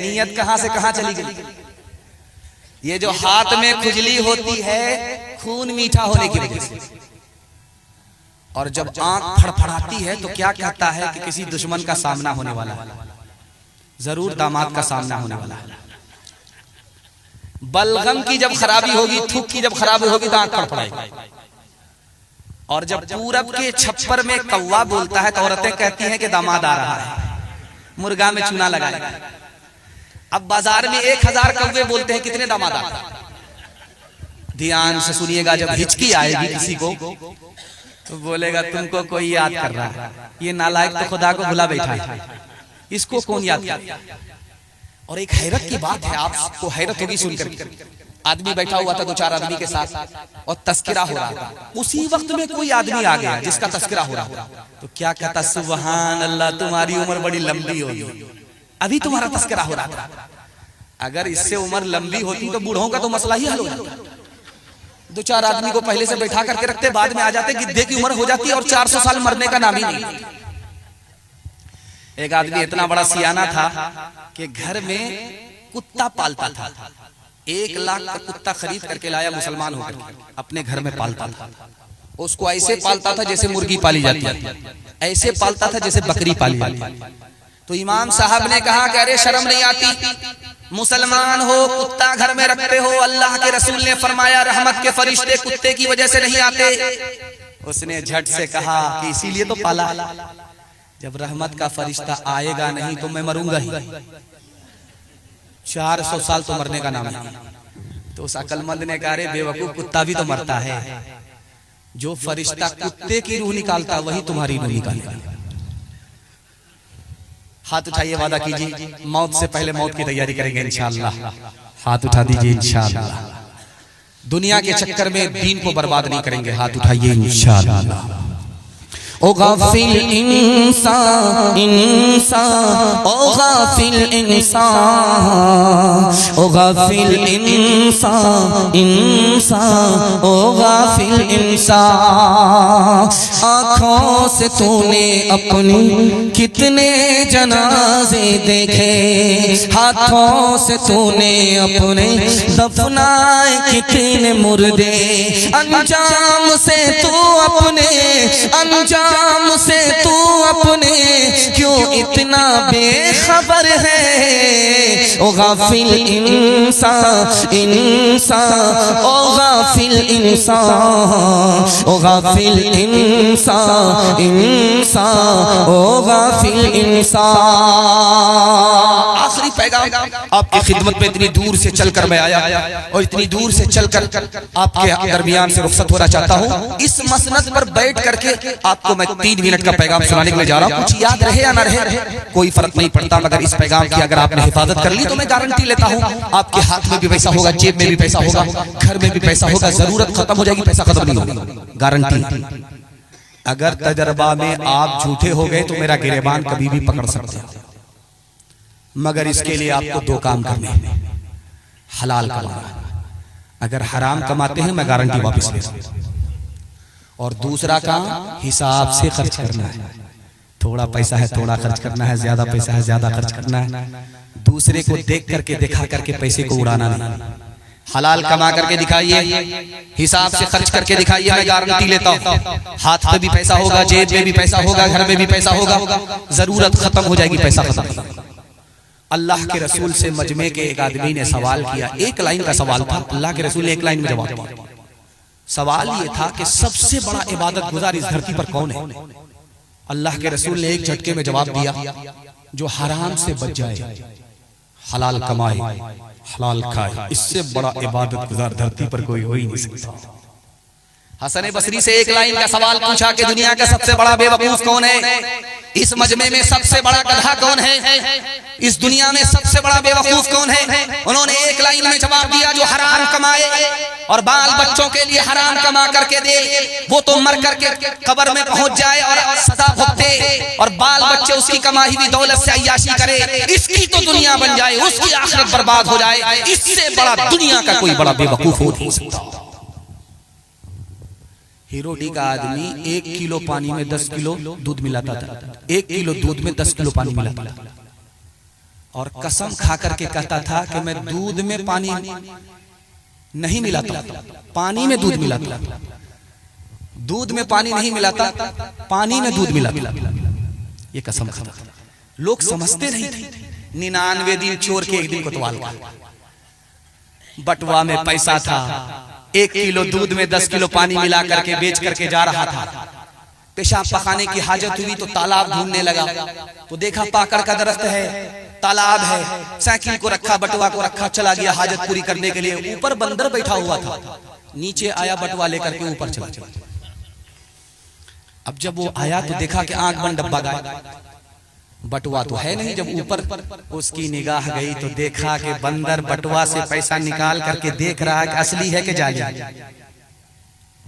नीयत कहां से कहां चली गई। ये जो हाथ में खुजली होती है खून मीठा होने की वजह से, और जब आंख फड़फड़ाती है तो क्या कहता है कि किसी दुश्मन का सामना होने वाला है, जरूर दामाद का सामना होने वाला है। बलगम की जब खराबी होगी, थूक की जब खराबी होगी तो आंख फड़फड़ाएगी। और जब पूरब के छप्पर में कौवा बोलता है तो औरतें कहती हैं कि दामाद आ रहा है, मुर्गा में चूना लगाए। अब बाजार में 1000 कौवे बोलते हैं, कितने दामाद आते हैं। ध्यान से सुनिएगा, जब हिचकी आएगी किसी को तो बोलेगा तुमको कोई याद कर रहा है, ये नालायक तो खुदा को भुला बैठा है, इसको कौन याद कर। और एक हैरत की बात है, आपको हैरत होगी सुनकर। आदमी बैठा हुआ था 2-4 आदमी के साथ और तस्करा हो रहा था। उसी वक्त में कोई आदमी आ गया जिसका तस्करा हो रहा था, तो क्या कहता, सुबहान अल्लाह तुम्हारी उम्र बड़ी लंबी होगी, अभी तुम्हारा तस्करा हो रहा था। अगर इससे उम्र लंबी होती तो बूढ़ों का तो मसला ही हल हो जाता। 2-4 आदमी को पहले से बैठा करके रखते, बाद में आ जाते, गिद्धे की उम्र हो जाती और 400 साल मरने का नाम ही नहीं। एक आदमी इतना बड़ा सियाना था कि घर में कुत्ता पालता था। 1 लाख का कुत्ता खरीद करके लाया, मुसलमान होकर अपने घर में पालता था। उसको ऐसे पालता था जैसे मुर्गी पाली जाती है, ऐसे पालता था जैसे बकरी पाली जाती है। तो इमाम साहब ने कहा कि अरे शर्म नहीं आती, मुसलमान हो, कुत्ता घर में रखते हो। अल्लाह के रसूल ने फरमाया रहमत के फरिश्ते कुत्ते की वजह से नहीं आते। उसने झट से कहा कि इसीलिए तो पाला, जब रहमत का फरिश्ता आएगा नहीं तो मैं मरूंगा ही। 400 साल तो मरने का नाम है। तो उस अकलमंद ने कहा, अरे बेवकूफ, कुत्ता भी तो मरता है। जो फरिश्ता कुत्ते की रूह निकालता वही तुम्हारी रूह निकालेगा। हाथ उठाइए, वादा कीजिए मौत से पहले मौत की तैयारी करेंगे इंशाअल्लाह। हाथ उठा दीजिए इंशाअल्लाह। दुनिया के चक्कर में दीन को बर्बाद नहीं करेंगे, हाथ उठाइए इंशाअल्लाह। ओ गाफिल इंसान इंसान, ओ गाफिल इंसान, ओ गाफिल इंसान इंसान, ओ गाफिल इंसान। आँखों से तूने अपनी कितने जनाजे देखे, हाथों से तूने अपने दफनाए कितने मुर्दे, अंजाम से तू अपने, अंजाम से तू अपने क्यों इतना बेखबर है। ओ गाफिल इंसान इंसान, ओ गाफिल इंसान, ओ गाफिल इंसान इंसान, ओ गाफिल इंसान। आखिरी पैगाम आपकी खिदमत में इतनी दूर से चलकर मैं आया और इतनी दूर से चलकर आपके दरमियान से रुखसत होना चाहता हूँ। इस मसनद पर बैठ करके आपको मैं 3 मिनट का पैगाम सुनाने के लिए जा रहा हूँ। कुछ याद रहे या ना रहे कोई फर्क नहीं पड़ता, मगर इस पैगाम की अगर आपने हिफाजत कर ली तो मैं गारंटी लेता हूँ आपके हाथ में भी पैसा होगा, जेब में भी पैसा होगा, घर में भी पैसा होगा, जरूरत खत्म हो जाएगी, पैसा खत्म नहीं होगा, गारंटी। अगर तजर्बा में आप झूठे हो गए तो मेरा गिरेबान कभी भी पकड़ सकते हैं, मगर इसके लिए आपको 2 काम करने हैं। हलाल कमाना, अगर हराम कमाते हैं मैं गारंटी वापस ले सकता हूं। और दूसरा काम हिसाब से खर्च करना है। थोड़ा पैसा है थोड़ा खर्च करना है, ज्यादा पैसा है ज्यादा खर्च करना है। दूसरे को देख करके दिखा करके पैसे को उड़ाना नहीं। हलाल कमा करके दिखाइए, हिसाब से खर्च करके दिखाइए, मैं गारंटी लेता हूँ हाथ पे भी पैसा होगा, जेब में भी पैसा होगा, घर में भी पैसा होगा, जरूरत खत्म हो जाएगी, पैसा खत्म। अल्लाह के रसूल से मजमे के एक आदमी ने सवाल किया, 1 लाइन का सवाल था। अल्लाह के रसूल ने 1 लाइन में जवाब दिया। सवाल ये था कि सबसे बड़ा इबादत गुजार इस धरती पर कौन है। अल्लाह के रसूल ने एक झटके में जवाब दिया, जो हराम से बच जाए, हलाल कमाए, हलाल खाए, इससे बड़ा इबादत गुजार धरती पर कोई हो ही नहीं सकता। हसन बसरी से 1 लाइन का सवाल पूछा कि दुनिया का सबसे बड़ा बेवकूफ कौन है, इस मजमे में सबसे बड़ा गधा कौन है, इस दुनिया में सबसे बड़ा बेवकूफ कौन है। उन्होंने 1 लाइन में जवाब दिया, जो हराम कमाए और बाल बच्चों के लिए हराम कमा करके दे, वो तो मर करके कब्र में पहुंच जाए और सजा भुगते, और बाल बच्चे उसकी कमाई हुई दौलत से अय्याशी करे, इसकी तो दुनिया बन जाए, उसकी आखिरत बर्बाद हो जाए, इससे बड़ा दुनिया का कोई बड़ा बेवकूफ हो नहीं सकता। हिरोडी का आदमी 1 किलो पानी में 10 किलो दूध मिलाता था, 1 किलो दूध में 10 किलो पानी मिलाता था, और कसम खा करके कहता था कि मैं दूध में पानी नहीं मिलाता, पानी में दूध मिलाता, दूध में पानी नहीं मिलाता, पानी में दूध मिलाता, ये कसम खाता था। लोग समझते नहीं थे। 99 दिन चोर के 1 दिन कोतवाल का बटुआ में पैसा था, 1 किलो दूध में 10 किलो पानी मिला करके बेच करके जा रहा था। पेशाब पकाने की हाजत हुई तो तालाब ढूंढने लगा, तो देखा पाकड़ का दरख्त है, तालाब है, साइकिल को रखा, बटुआ को रखा, चला गया हाजत पूरी करने के लिए। ऊपर बंदर बैठा हुआ था, नीचे आया बटुआ लेकर के ऊपर चला गया। अब जब वो आया तो देखा कि आंख बंद डब्बा गायब, बटुआ तो है नहीं। जब ऊपर उसकी निगाह गई तो देखा कि बंदर बटुआ से पैसा निकाल करके देख रहा है कि असली है कि जाली।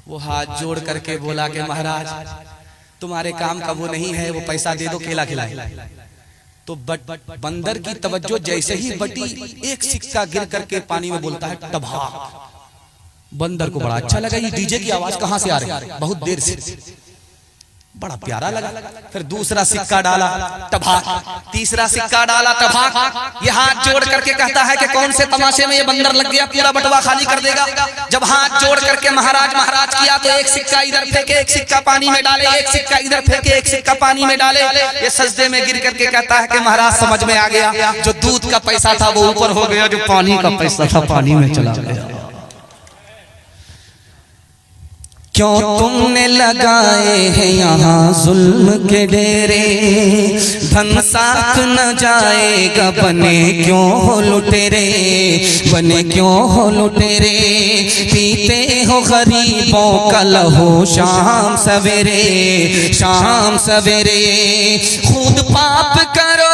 वो हाथ जोड़ करके बोला कि महाराज तुम्हारे काम का वो नहीं है, वो पैसा दे दो, केला खिलाए। तो बंदर की तवज्जो जैसे ही बटी, 1 सिक्का गिर करके पानी में बोलता है टभाक। बंदर को बड़ा अच्छा लगा, ये डीजे की आवाज कहां से आ रही है, बहुत देर से, बड़ा प्यारा लगा। फिर दूसरा सिक्का डाला, टभाक, तीसरा सिक्का डाला, टभाक। ये हाथ जोड़ करके कहता है कि कौन से तमाशे में ये बंदर लग गया, पूरा बटुआ खाली कर देगा। जब हाथ जोड़ करके महाराज महाराज किया तो 1 सिक्का इधर फेंके, 1 सिक्का पानी में डाले, 1 सिक्का इधर फेंके, 1 सिक्का पानी में डाले। ये सजदे में गिर करके कहता है कि महाराज समझ में आ गया, जो दूध का पैसा था वो ऊपर हो गया, जो पानी का पैसा था पानी में चला गया। क्यों तुमने लगाए हैं यहाँ जुल्म के डेरे, धन साथ न जाएगा, बने क्यों हो लुटेरे, बने क्यों हो लुटेरे। पीते हो गरीबों का लहू शाम सवेरे, शाम सवेरे। खुद पाप करो,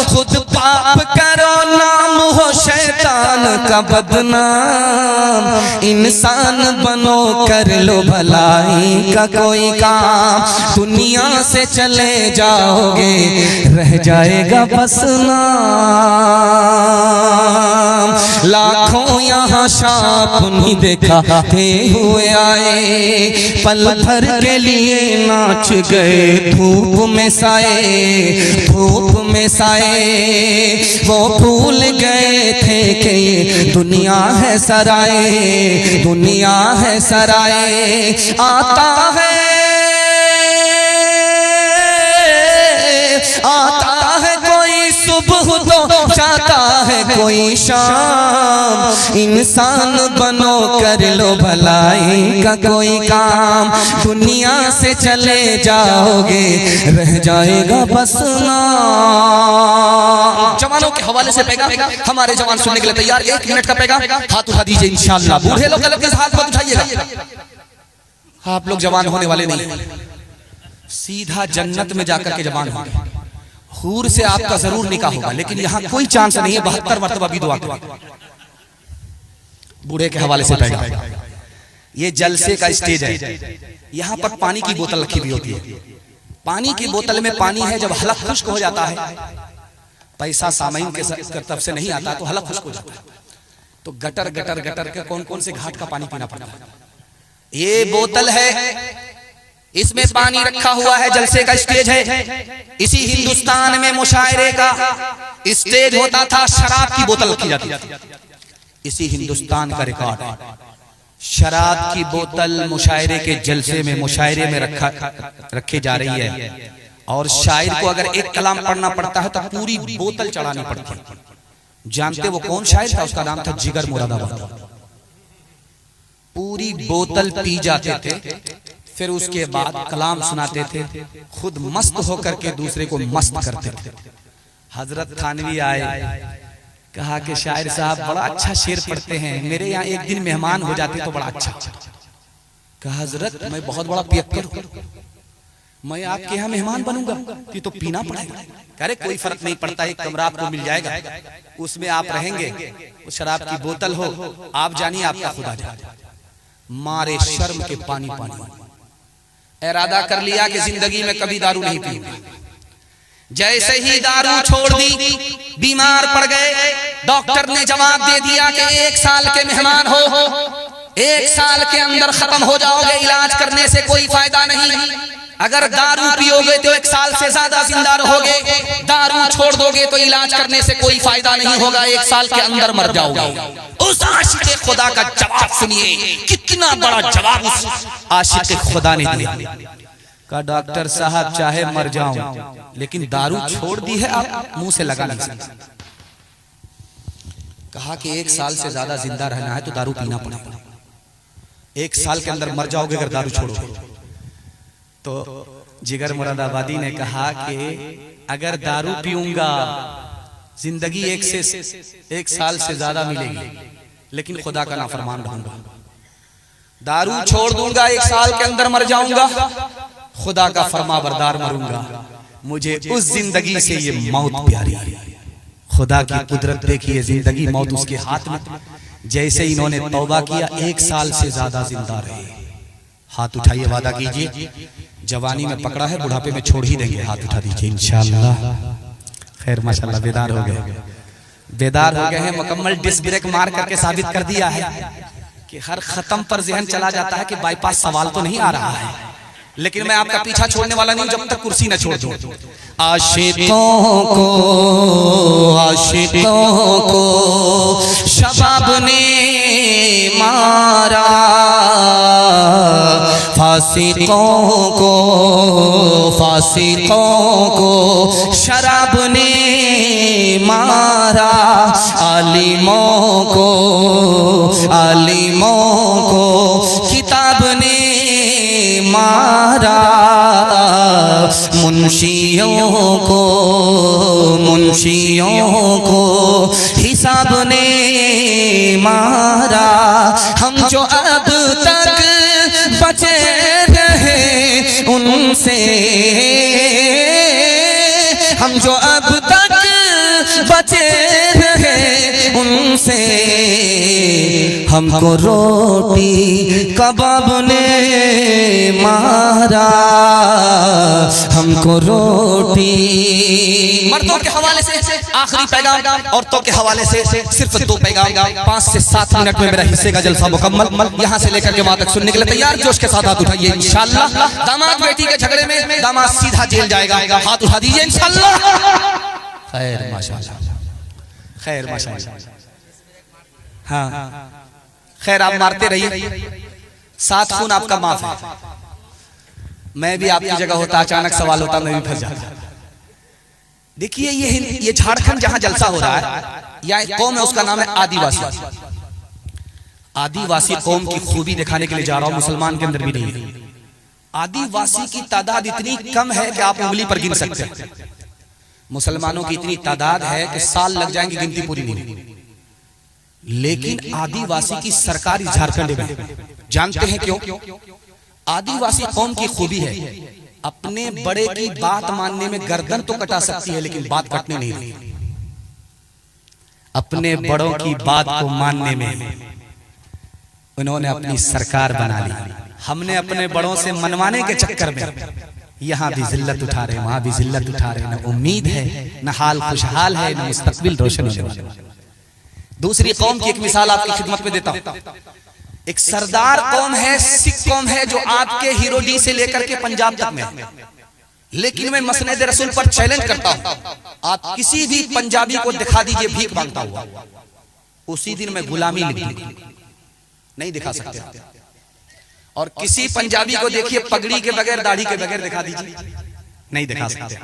खुद पाप करो, नाम हो शैतान का बदनाम, इंसान बनो कर लो भलाई का कोई काम, दुनिया से चले जाओगे रह जाएगा बस नाम। लाखों यहाँ शाप नहीं दिखाते हुए आए, पल भर के लिए नाच गए धूप में साए, धूप में साए। वो भूल गए थे कि ये दुनिया है सराय, दुनिया है सराय। आता है कोई सुबह तो जाता है कोई शाम, इंसान बनो कर लो भलाई का कोई काम, दुनिया से चले जाओगे रह जाएगा बस नाम। जवानों के हवाले से पैगाम, हमारे जवान सुनने के लिए तैयार। 1 मिनट का पैगाम, हाथ उठा दीजिए इंशाअल्लाह। बूढ़े लोग गलत हाथ मत उठाइएगा, आप लोग जवान होने वाले नहीं, सीधा जन्नत में जाकर के जवान होंगे। हूर से आपका जरूर निकाह होगा, लेकिन यहाँ कोई चांस नहीं है। 72 मरतबा भी दुआ करो। बूढ़े के हवाले से पैगाम, ये जलसे का स्टेज है। यहाँ पर पानी की बोतल रखी हुई होती है। पानी की बोतल में पानी है, जब हलक खुश्क हो जाता है, पैसा सामाइन के तरफ से नहीं आता तो हलक खुश्क हो जाता है, तो गटर गटर गटर के कौन कौन से घाट का पानी पीना पड़ता है। ये बोतल है, इसमें पानी रखा हुआ है, जलसे का स्टेज है। इसी हिंदुस्तान में मुशायरे का स्टेज होता था, शराब की बोतल रखी जाती थी। इसी हिंदुस्तान का रिकॉर्ड, शराब की बोतल मुशायरे के जलसे में, मुशायरे में रखी जा रही है। और शायर को अगर एक कलाम पढ़ना पड़ता है तो पूरी बोतल चढ़ानी पड़ती है। जानते वो कौन शायर था? उसका नाम था जिगर मुरादाबाद। पूरी बोतल पी जाते थे, फिर उसके बाद कलाम सुनाते थे, खुद मस्त होकर के दूसरे को मस्त करते थे। हजरत थानवी आए, कहा कि शायर साहब बड़ा अच्छा शेर पढ़ते हैं, मेरे यहाँ एक दिन मेहमान हो जाते तो बड़ा अच्छा। कहा हजरत मैं बहुत बड़ा पियक्कर हूँ, मैं आपके यहाँ मेहमान बनूंगा कि तो पीना पड़ेगा। अरे कोई फर्क नहीं पड़ता, एक कमरा आपको मिल जाएगा, उसमें आप रहेंगे, उस शराब की बोतल हो, आप जानिए आपका खुदा जाए। मारे शर्म के पानी पानी इरादा कर लिया कि जिंदगी में कभी दारू नहीं पीऊंगा। जैसे ही दारू छोड़ दी, बीमार पड़ गए। डॉक्टर ने जवाब दे दिया कि 1 साल के मेहमान हो, 1 साल के अंदर खत्म हो जाओगे, इलाज करने से कोई फायदा नहीं। अगर दारू पियोगे तो 1 साल से ज्यादा जिंदा रहोगे, दारू छोड़ दोगे तो इलाज करने से कोई फायदा नहीं होगा, 1 साल के अंदर मर जाओगे। उस आशिक खुदा का जवाब सुनिए, कितना बड़ा जवाब उस आशिक खुदा ने दिया। कहा डॉक्टर साहब चाहे मर जाऊं, लेकिन दारू छोड़ दी है, आप मुंह से लगा नहीं सकते। कहा कि 1 साल से ज्यादा जिंदा रहना है तो दारू पीना पड़ेगा। 1 साल के अंदर मर जाओगे अगर दारू छोड़ोगे। तो जिगर मुरादाबादी ने कहा कि अगर दारू पीऊंगा जिंदगी 1 साल से ज्यादा मिलेगी, लेकिन खुदा का नाफरमान रहूंगा। दारू छोड़ दूंगा, 1 साल के अंदर मर जाऊंगा, खुदा का फरमाबरदार मरूंगा। मुझे उस जिंदगी से ये मौत प्यारी है। खुदा की कुदरत देखिए, जिंदगी मौत उसके हाथ में। जैसे इन्होंने तौबा किया, 1 साल से ज्यादा जिंदा रहे। हाथ उठाइए, वादा कीजिए, जवानी में पकड़ा है, बुढ़ापे में छोड़ ही देंगे। हाथ उठा दीजिए इंशाअल्लाह। खैर माशाअल्लाह, बेदार हो गए, बेदार हो गए हैं। मुकम्मल डिस्क ब्रेक मार करके साबित कर दिया है कि हर खत्म पर जहन चला जाता है कि बाईपास सवाल तो नहीं आ रहा है, लेकिन मैं आपका पीछा छोड़ने वाला नहीं जब तक कुर्सी न छोड़ दूं। आशिकों को शबाब ने मारा, फासिकों को शराब ने मारा, आलिमों को किताब ने मारा, मुंशियों को हिसाब ने मारा। हम जो अब तक बचे रहे उनसे, हम जो अब तक बचे रहे उनसे हमको रोटी कबाब ने मारा, हमको रोटी। मर्दों के हवाले से आखिरी पैगाम, औरतों के हवाले से सिर्फ 2 पैगाम। 5 से 7 मिनट में मेरा हिस्से का जलसा मुकम्मल। यहाँ से लेकर के वहां तक सुनने के लिए तैयार? जोश के साथ हाथ उठाइए इंशाअल्लाह। दामाद बेटी के झगड़े में दामाद सीधा जेल जाएगा, हाथ उठा दीजिए इंशाअल्लाह। खैर माशाअल्लाह, खैर माशाअल्लाह। हाँ खैर, आप मारते रहिए, 7 खून आपका माफ है। मैं भी आपकी जगह होता, अचानक सवाल होता, मैं भी फंस जाता। देखिए ये झारखंड जहां जलसा हो रहा है, या कौम है, उसका नाम है आदिवासी। आदिवासी कौम की खूबी दिखाने के लिए जा रहा हूं, मुसलमान के अंदर भी नहीं है। आदिवासी की तादाद इतनी कम है कि आप उंगली पर गिन सकते हैं। मुसलमानों की इतनी तादाद है कि साल लग जाएंगे, गिनती पूरी नहीं। लेकिन आदिवासी की सरकार इस झारखंड में, जानते हैं क्यों? आदिवासी कौम की खूबी है, अपने बड़े की बात मानने में गर्दन तो कटा सकती है, लेकिन बात कटने नहीं देती। अपने बड़ों की बात को मानने में उन्होंने अपनी सरकार बना ली। हमने अपने बड़ों से मनवाने के चक्कर में यहाँ भी जिल्लत उठा रहे, वहां भी जिल्लत उठा रहे। न उम्मीद है, न हाल खुशहाल है, न मुस्तकबिल रोशन होने वाला। दूसरी कौम की एक मिसाल आपकी खिदमत में देता हूं। एक सरदार कौम है, सिख कौम है, जो आपके हिरोडी से लेकर के पंजाब तक में। लेकिन मैं मसनद रसूल पर चैलेंज करता हूं, आप किसी भी पंजाबी को दिखा दीजिए भीख मांगता हुआ, उसी दिन मैं गुलामी लिख दूंगा, नहीं दिखा सकते। और किसी पंजाबी को देखिए पगड़ी के बगैर, दाढ़ी के बगैर दिखा दीजिए, नहीं दिखा सकते।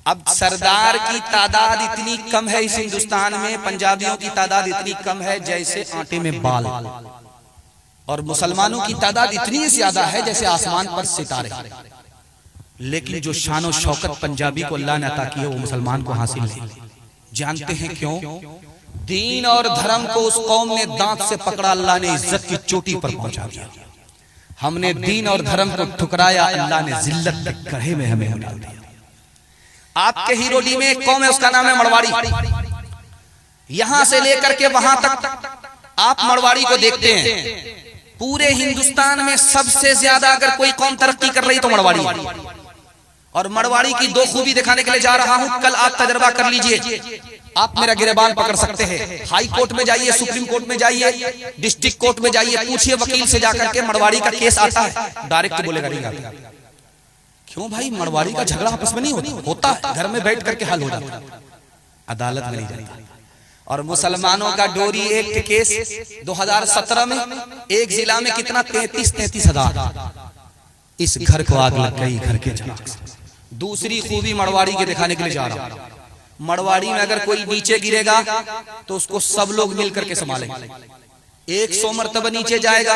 अब सरदार की तादाद इतनी कम है इस हिंदुस्तान में, पंजाबियों की तादाद इतनी कम है जैसे आटे में बाल, और मुसलमानों की तादाद इतनी ज्यादा है जैसे आसमान पर सितारे। लेकिन जो शान और शौकत पंजाबी को अल्लाह ने अता की है, वो मुसलमान को हासिल नहीं। जानते हैं क्यों? दीन और धर्म को उस कौम ने दांत से पकड़ा, अल्लाह ने इज्जत की चोटी पर पहुंचा दिया। हमने दीन और धर्म को ठुकराया, अल्लाह ने जिल्लत के गड्ढे में हमें डाल दिया। आपके हिरोडी में एक कौम है, उसका नाम है मरवाड़ी। यहां से लेकर के वहां तक आप मरवाड़ी को देखते हैं। पूरे हिंदुस्तान में सबसे ज्यादा अगर कोई कौम तरक्की कर रही तो मरवाड़ी। और मरवाड़ी की 2 खूबी दिखाने के लिए जा रहा हूं, कल आप तजर्बा कर लीजिए। आप मेरा गिरबान पकड़ सकते हैं, हाई कोर्ट में जाइए, सुप्रीम कोर्ट में जाइए, डिस्ट्रिक्ट कोर्ट में जाइए, पूछिए वकील से जाकर के मरवाड़ी का केस आता है, डायरेक्ट बोलेगा नहीं आता। क्यों भाई? मरवाड़ी का झगड़ा आपस में नहीं होता है, घर में बैठ करके हल हो जाता है, अदालत में नहीं जाता। और मुसलमानों का डोरी एक्ट केस 2017 में एक जिला में कितना 33,000। इस घर को आग लग गई, घर के चला। दूसरी खूबी मरवाड़ी के दिखाने के लिए जा रहा हूं। मरवाड़ी में अगर कोई नीचे गिरेगा तो उसको सब लोग मिलकर के संभालेंगे। 100 मरतबा नीचे जाएगा,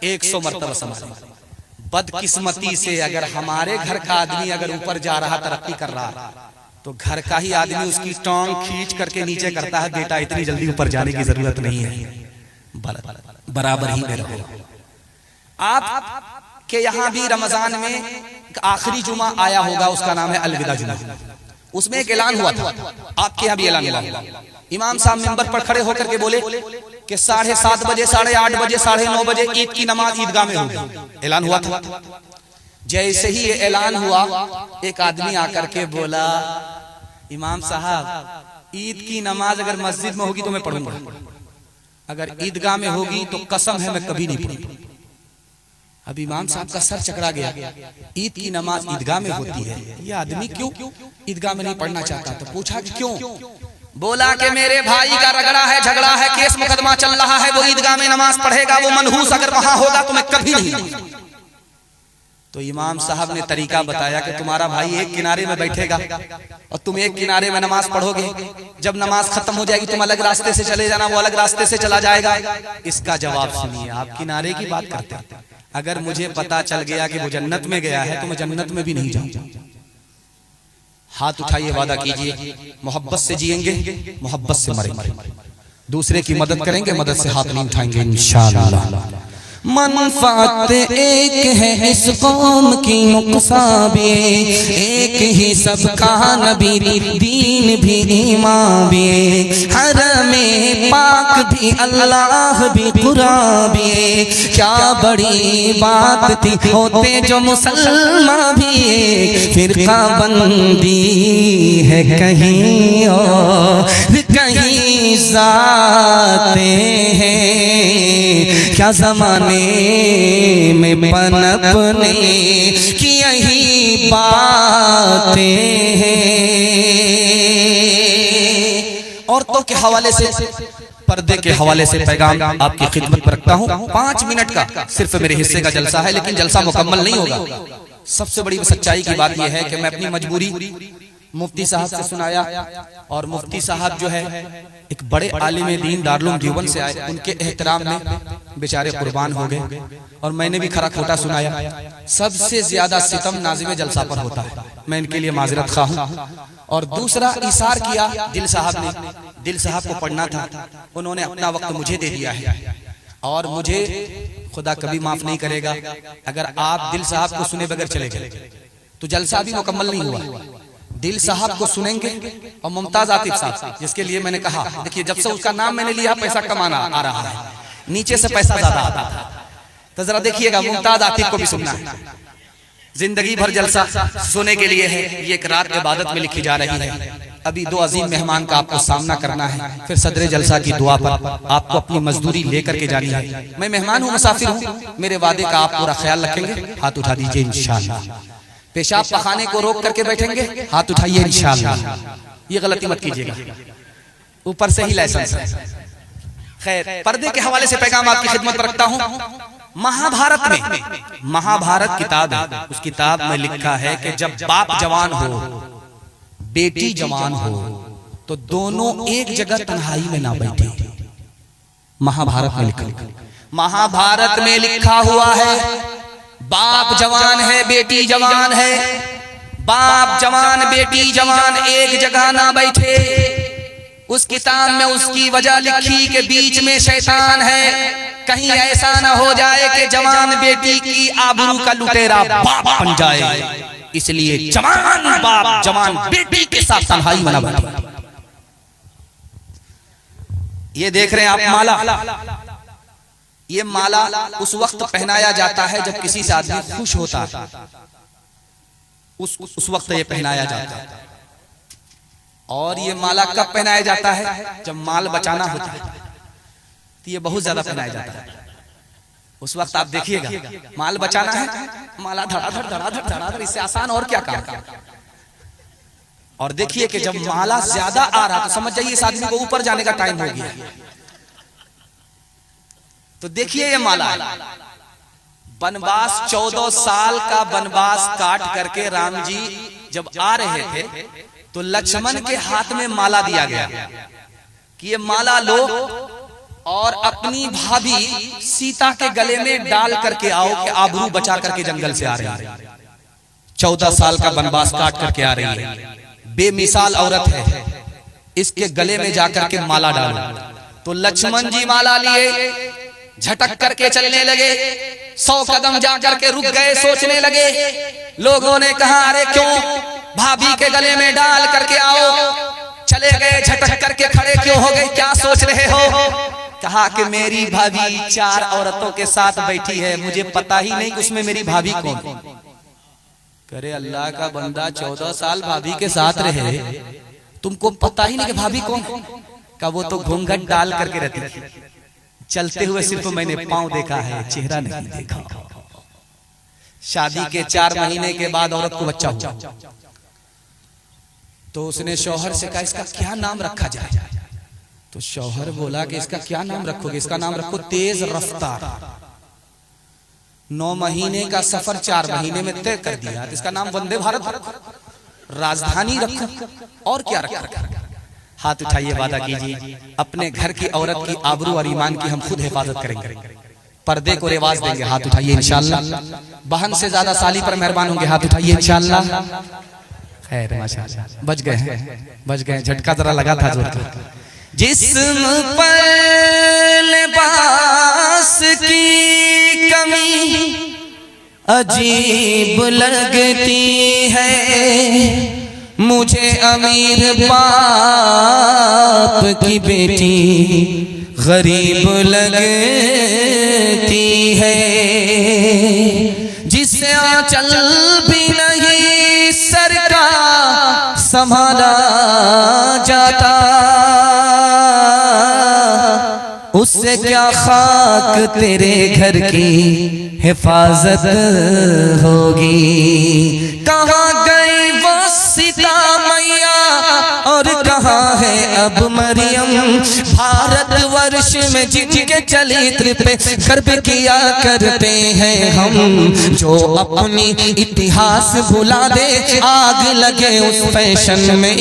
100 मरतबा संभालेंगे। बदकिस्मती से अगर हमारे घर का आदमी अगर ऊपर जा रहा, तरक्की कर रहा, तो घर का ही आदमी उसकी टांग खींच करके नीचे करता है, बेटा इतनी जल्दी ऊपर जाने की जरूरत नहीं है, बराबर ही में रहो। आप के यहाँ भी रमजान में आखिरी जुमा आया होगा, उसका नाम है अलविदा जुमा। उसमें एक ऐलान हुआ था, आपके यहाँ भी ऐलान हुआ। इमाम साहब मिंबर पर खड़े होकर के बोले कि 7:30 बजे, 8:30 बजे, 9:30 बजे ईद की नमाज ईदगाह में होगी। ऐलान हुआ था। जैसे ही ये ऐलान हुआ, एक आदमी आकर के बोला, इमाम साहब ईद की नमाज अगर मस्जिद में होगी तो मैं पढ़ूंगा, अगर ईदगाह में होगी तो कसम है मैं कभी नहीं पढ़ूंगा। अब इमाम साहब का सर चकरा गया, ईद की नमाज ईदगाह में होती है, ये आदमी क्यों ईदगाह में नहीं पढ़ना चाहता? तो पूछा कि क्यों? बोला कि मेरे भाई का रगड़ा है, झगड़ा है, केस मुकदमा चल रहा है, वो ईदगाह में नमाज पढ़ेगा, वो मनहूस अगर वहां होगा तो मैं कभी नहीं। तो इमाम साहब ने तरीका बताया कि तुम्हारा भाई एक किनारे में बैठेगा और तुम एक किनारे में नमाज पढ़ोगे, जब नमाज खत्म हो जाएगी तुम अलग रास्ते से चले जाना, वो अलग रास्ते से चला जाएगा। इसका जवाब सुनिए, आप किनारे की बात करते हैं, अगर मुझे पता चल गया कि वो जन्नत में गया है तो मैं जन्नत में भी नहीं जाऊंगा। हाथ उठाइए, वादा कीजिए, मोहब्बत से जिएंगे, मोहब्बत से मरेंगे, दूसरे की मदद करेंगे, मदद से हाथ नहीं उठाएंगे इंशाअल्लाह। मनफात एक है इस कौम की, नुकसान भी एक ही सबका, नबी दीन भी ईमान भी। हरम पाक भी अल्लाह भी कुरान भी, क्या बड़ी बात थी होते जो मुसलमान भी। फिरका बंदी है कहीं और कहीं जाते हैं, क्या जमाने में पनपने की यही बातें हैं। औरतों के हवाले से, पर्दे के हवाले से पैगाम आपकी खिदमत पर रखता हूँ। 5 मिनट का सिर्फ मेरे हिस्से का जलसा है, लेकिन जलसा मुकम्मल नहीं होगा। सबसे बड़ी सच्चाई की बात यह है कि मैं अपनी मजबूरी मुफ्ती साहब से सुनाया, और मुफ्ती साहब जो है एक बड़े आलिम दीन दारुल देवबंद से आए, उनके एहतराम में बेचारे कुर्बान हो गए, और मैंने भी खरा खोटा सुनाया। सबसे ज्यादा सितम नाज़िम जलसा पर होता है, मैं इनके लिए माजरत खा हूं। और दूसरा इशार किया दिल साहब ने, दिल साहब को पढ़ना था, उन्होंने अपना वक्त मुझे दे दिया है, और मुझे खुदा कभी माफ नहीं करेगा अगर आप दिल साहब को सुने बगैर चले गए तो जलसा भी मुकम्मल नहीं हुआ। दिल साहब को सुनेंगे और मुमताज आतिफ साहब, जिसके लिए मैंने कहा, देखिए जब से उसका नाम मैंने लिया पैसा कमाना आ रहा है, नीचे से पैसा ज्यादा आता था। तो जरा देखिएगा, मुमताज आतिफ को भी सुनना है। जिंदगी भर जलसा सोने के लिए है, ये एक रात इबादत में लिखी जा रही है। अभी 2 अजीम मेहमान का आपको सामना करना है, फिर सदरे जलसा की दुआ पर आपको अपनी मजदूरी लेकर के जानी है। मैं मेहमान हूँ, मुसाफिर हूँ, मेरे वादे का आप पूरा ख्याल रखेंगे। हाथ उठा दीजिए इंशाअल्लाह। पेशाब पखाने को रोक करके बैठेंगे, हाथ उठाइए इंशाअल्लाह। ये गलती मत कीजिएगा, ऊपर से ही लाइसेंस है। खैर, पर्दे के हवाले से पैगाम आपकी खिदमत पर रखता हूँ। महाभारत में, महाभारत किताब है, उस किताब में लिखा है कि जब बाप जवान हो बेटी जवान हो तो दोनों एक जगह तन्हाई में ना बैठे। महाभारत में लिखा, महाभारत में लिखा हुआ है बाप जवान है बेटी जवान है, बाप जवान बेटी जवान एक जगह ना बैठे। उस किताब में उसकी वजह लिखी कि बीच में शैतान है, कहीं ऐसा ना हो जाए कि जवान बेटी की आबरू का लुटेरा बाप बन जाए, इसलिए जवान बाप जवान बेटी के साथ तन्हाई में ना बैठे। ये देख रहे हैं आप माला, ये माला उस वक्त पहनाया जाता है जब किसी से आदमी खुश होता है, उस वक्त ये पहनाया जाता है। और ये माला कब पहनाया जाता है? जब माल बचाना होता है, तो ये बहुत ज्यादा पहनाया जाता है। उस वक्त आप देखिएगा, माल बचाना है, माला धड़ाधड़ धड़ाधड़ धड़ाधड़, इससे आसान और क्या काम। और देखिए कि जब माला ज्यादा आ रहा तो समझ जाइए इस आदमी को ऊपर जाने का टाइम हो गया। तो देखिए ये माला, वनवास 14 साल का वनवास काट करके राम जी जब आ रहे थे तो लक्ष्मण के हाथ में माला दिया गया कि ये माला लो और अपनी भाभी सीता के गले में डाल करके आओ कि आबरू बचा करके जंगल से आ रही है। 14 साल का वनवास काट करके आ रही है, बेमिसाल औरत है, इसके गले में जाकर के माला डालो। तो लक्ष्मण जी माला लिए, झटक करके चलने लगे, 100 कदम जाकर के रुक गए, सोचने लगे। लोगों ने कहा अरे क्यों भाभी के गले में डाल करके आओ, चले गए, झटक करके खड़े क्यों हो गए, क्या सोच रहे हो? कहा कि मेरी भाभी 4 औरतों के साथ बैठी है, मुझे पता ही नहीं उसमें मेरी भाभी कौन। करे अल्लाह का बंदा 14 साल भाभी के साथ रहे, तुमको पता ही नहीं कि भाभी कौन? का वो तो घूंघट डाल करके रहती है, चलते हुए सिर्फ मैंने पांव देखा है, चेहरा नहीं देखा। शादी के 4 महीने के बाद औरत को बच्चा हुआ तो उसने शौहर से कहा इसका क्या नाम रखा जाए? तो शौहर बोला कि इसका क्या नाम रखोगे? इसका नाम रखो तेज रफ्तार। 9 महीने का सफर 4 महीने में तय कर दिया, तो इसका नाम वंदे भारत रखो, राजधानी रखो, और क्या रखा? हाथ उठाइए, वादा कीजिए अपने घर की औरत की आबरू और ईमान की हम खुद हिफाजत करेंगे, पर्दे को रिवाज देंगे। हाथ उठाइए इंशाअल्लाह। बहन से ज्यादा साली पर मेहरबान होंगे, हाथ उठाइए इंशाअल्लाह। खैर माशाअल्लाह, बच गए हैं, बच गए। झटका जरा लगा था जोर का। जिस्म पर लिबास की कमी अजीब लगती है, मुझे अमीर बाप की बेटी गरीब लगती है, जिससे आंचल भी नहीं सर का संभाला जाता, उससे क्या खाक तेरे घर की हिफाजत होगी। कहाँ गई वो सीता मैया और कहाँ है अब मरियम, भारतवर्ष में जिनके चरित्र पे गर्व किया करते हैं हम, जो अपनी इतिहास भुला दे, आग लगे उस फैशन में,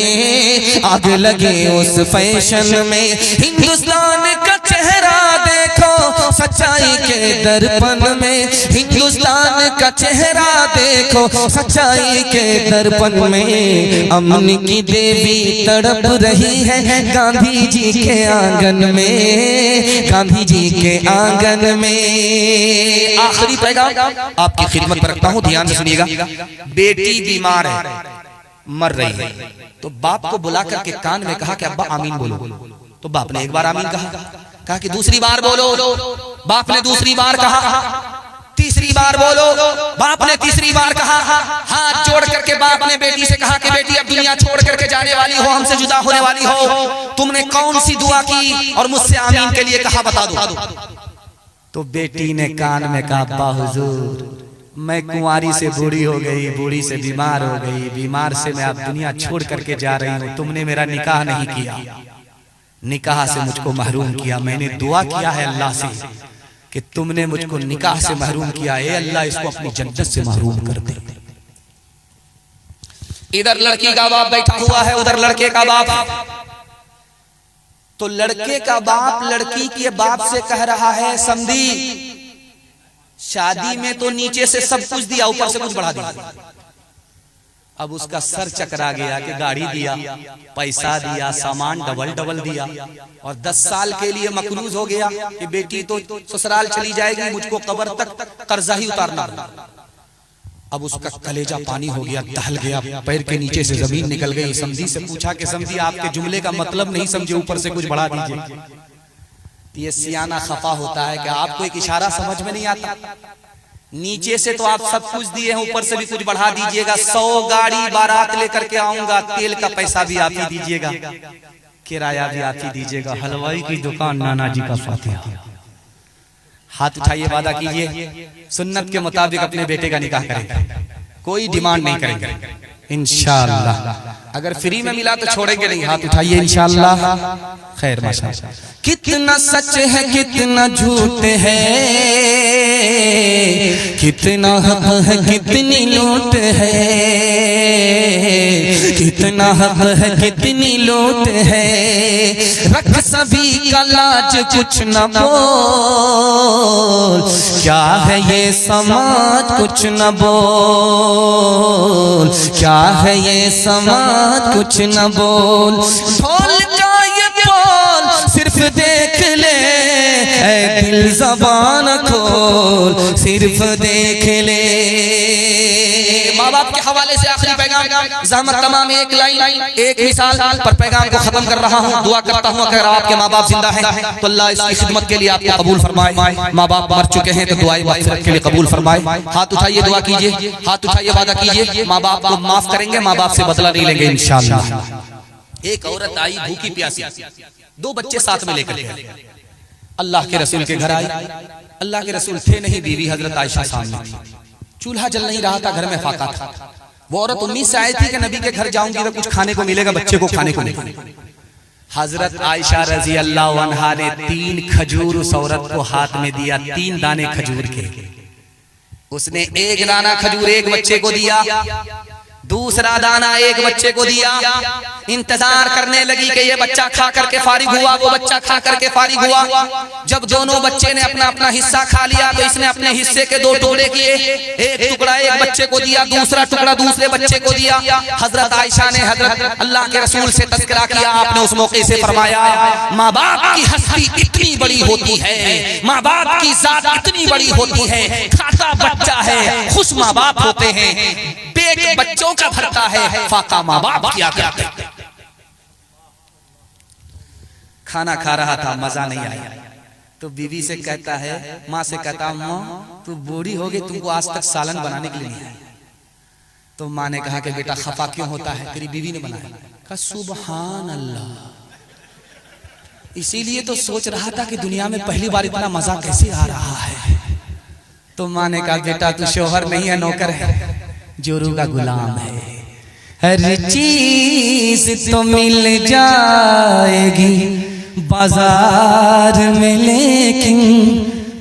आग लगे उस फैशन में। हिंदुस्तान का चेहरा देखो सच्चाई के दर्पण में, हिंदुस्तान का चेहरा देखो सच्चाई के दर्पण में। अमन की देवी तड़प रही है गांधी जी के आंगन में, गांधी जी के आंगन में। आखिरी पैगाम आपकी खिदमत पर रखता हूं, ध्यान से सुनिएगा। बेटी बीमार है, मर रही है, तो बाप को बुला करके कान में कहा कि अब्बा आमीन बोलो। तो बाप ने एक बार आमीन कहा कि दूसरी बार बोलो, बाप ने दूसरी बार कहा, तीसरी बार बोलो, बाप ने तीसरी बार कहा। हाथ जोड़ करके बाप ने बेटी से कहा कि बेटी अब दुनिया छोड़ करके जाने वाली हो, हमसे जुदा होने वाली हो, तुमने कौन सी दुआ की और मुझसे आमीन के लिए कहा, बता दो। तो बेटी ने कान में कहा, अब्बा हुजूर मैं कुंवारी से बूढ़ी हो गई, बूढ़ी से बीमार हो गई, बीमार से मैं अब दुनिया छोड़ करके जा रही हूँ, तुमने मेरा निकाह नहीं किया, निकाह से मुझको महरूम किया। मैंने दुआ किया है अल्लाह से कि तुमने मुझको निकाह से महरूम किया है, अल्लाह इसको अपनी जन्नत से महरूम कर दे। इधर लड़की का बाप बैठा हुआ है, उधर लड़के का बाप। तो लड़के का बाप लड़की के बाप से कह रहा है, समधी शादी में तो नीचे से सब कुछ दिया, ऊपर से कुछ बढ़ा दिया। अब उसका सर चकरा गया कि गाड़ी दिया, पैसा दिया, सामान डबल डबल दिया, और 10 साल के लिए मकरूज हो गया कि बेटी तो ससुराल चली जाएगी, मुझको कब्र तक कर्जा ही उतारना। अब उसका कलेजा पानी हो गया, दहल गया, पैर के नीचे से जमीन निकल गई। समझी से पूछा कि समझी आपके जुमले का मतलब नहीं समझे, ऊपर से कुछ बढ़ा दीजिए। ये सियाना खफा होता है कि आपको एक इशारा समझ में नहीं आता, नीचे से तो आप सब कुछ दिए हैं, ऊपर से भी कुछ बढ़ा दीजिएगा। 100 गाड़ी बारात लेकर के आऊंगा, तेल का पैसा भी आप ही दीजिएगा, किराया भी आप ही दीजिएगा, हलवाई की दुकान नाना जी का फातिहा। हाथ उठाइए, वादा कीजिए सुन्नत के मुताबिक अपने बेटे का निकाह करेंगे, कोई डिमांड नहीं करेंगे इंशाअल्लाह। अगर फ्री में मिला तो छोड़ेंगे नहीं, हाथ उठाइए इंशाअल्लाह। खैर माशाअल्लाह। कितना सच है कितना झूठ है, कितना हक है कितनी लूट है, कितना हक है कितनी लूट है। रख सभी का लाज कुछ न बोल, क्या है ये समाज कुछ न बोल, क्या है ये समाज कुछ न बोल। ढोल का ये बोल सिर्फ देख ले, ऐ दिल ज़बान खोल सिर्फ देख ले। माँ बाप के हवाले से आखिरी पैगाम, ज़हमत तमाम एक लाइन एक मिसाल पर पैगाम को खत्म कर रहा हूँ। दुआ करता हूँ अगर आपके माँ बाप जिंदा हैं तो अल्लाह इसकी खिदमत के लिए आपको कबूल फरमाए, माँ बाप मर चुके हैं तो दुआएं मग़फ़िरत के लिए कबूल फरमाए। हाथ उठाइए, दुआ कीजिए, हाथ उठाइए, वादा कीजिए माँ बाप को माफ करेंगे, माँ बाप से बदला नहीं लेंगे इंशाअल्लाह। एक औरत आई भूखी प्यासी, 2 बच्चे साथ में लेकर अल्लाह के रसूल के घर आई। अल्लाह के रसूल थे नहीं, बीवी हजरत आयशा सामने थी। चूल्हा जल नहीं रहा था, घर में फाका था। वो औरत उम्मीद से आई थी कि नबी के घर जाऊंगी तो कुछ खाने को मिलेगा, बच्चे को खाने को मिलेगा। हजरत आयशा रजी अल्लाह अन्हा ने 3 खजूर उस औरत को हाथ में दिया, 3 दाने खजूर के। उसने 1 दाना खजूर एक बच्चे को दिया, दूसरा दाना एक बच्चे को दिया। इंतजार करने लगी कि ये बच्चा खा करके फारिग हुआ, वो बच्चा खा करके फारिग हुआ। जब दोनों बच्चे ने अपना अपना हिस्सा खा लिया तो इसने अपने हिस्से के 2 टुकड़े किए, एक टुकड़ा एक बच्चे को दिया, दूसरा टुकड़ा दूसरे बच्चे को दिया। हजरत आयशा ने हजरत अल्लाह के रसूल से तज़किरा किया, आपने उस मौके से फरमाया, माँ बाप की हस्ती इतनी बड़ी होती है, माँ बाप की जात इतनी बड़ी होती है, खाता बच्चा है, खुश माँ बाप होते हैं। पेट बच्चों का भरता है, फाका माँ बाप क्या करते हैं। खाना खा रहा था, मजा नहीं आया, तो बीवी से कहता है, माँ से कहता, माँ तू बूढ़ी हो गई, तुमको आज तक सालन बनाने के लिए नहीं आया। तो माँ ने कहा कि बेटा खफा क्यों होता है, तेरी बीवी ने बनाया। कहा सुभान अल्लाह, इसीलिए तो सोच रहा था कि दुनिया में पहली बार इतना मजा कैसे आ रहा है। तो माँ ने कहा बेटा तू शोहर नहीं है, नौकर है, जोरू का गुलाम है। हर चीज तो मिल जाएगी बाजार में, लेकिन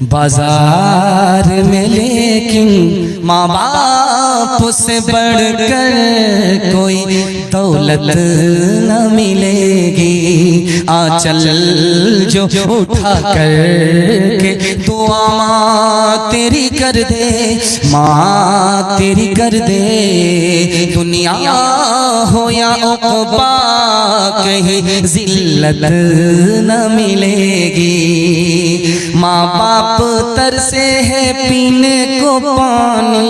बाजार में लेकिन माँ बाप से बढ़कर कोई दौलत न मिलेगी। आंचल जो उठा कर के दुआ माँ तेरी कर दे, माँ तेरी कर दे। दुनिया हो या उक़बा कहीं जिल्लत न मिलेगी। माँ बाप तरसे है पीने को पानी,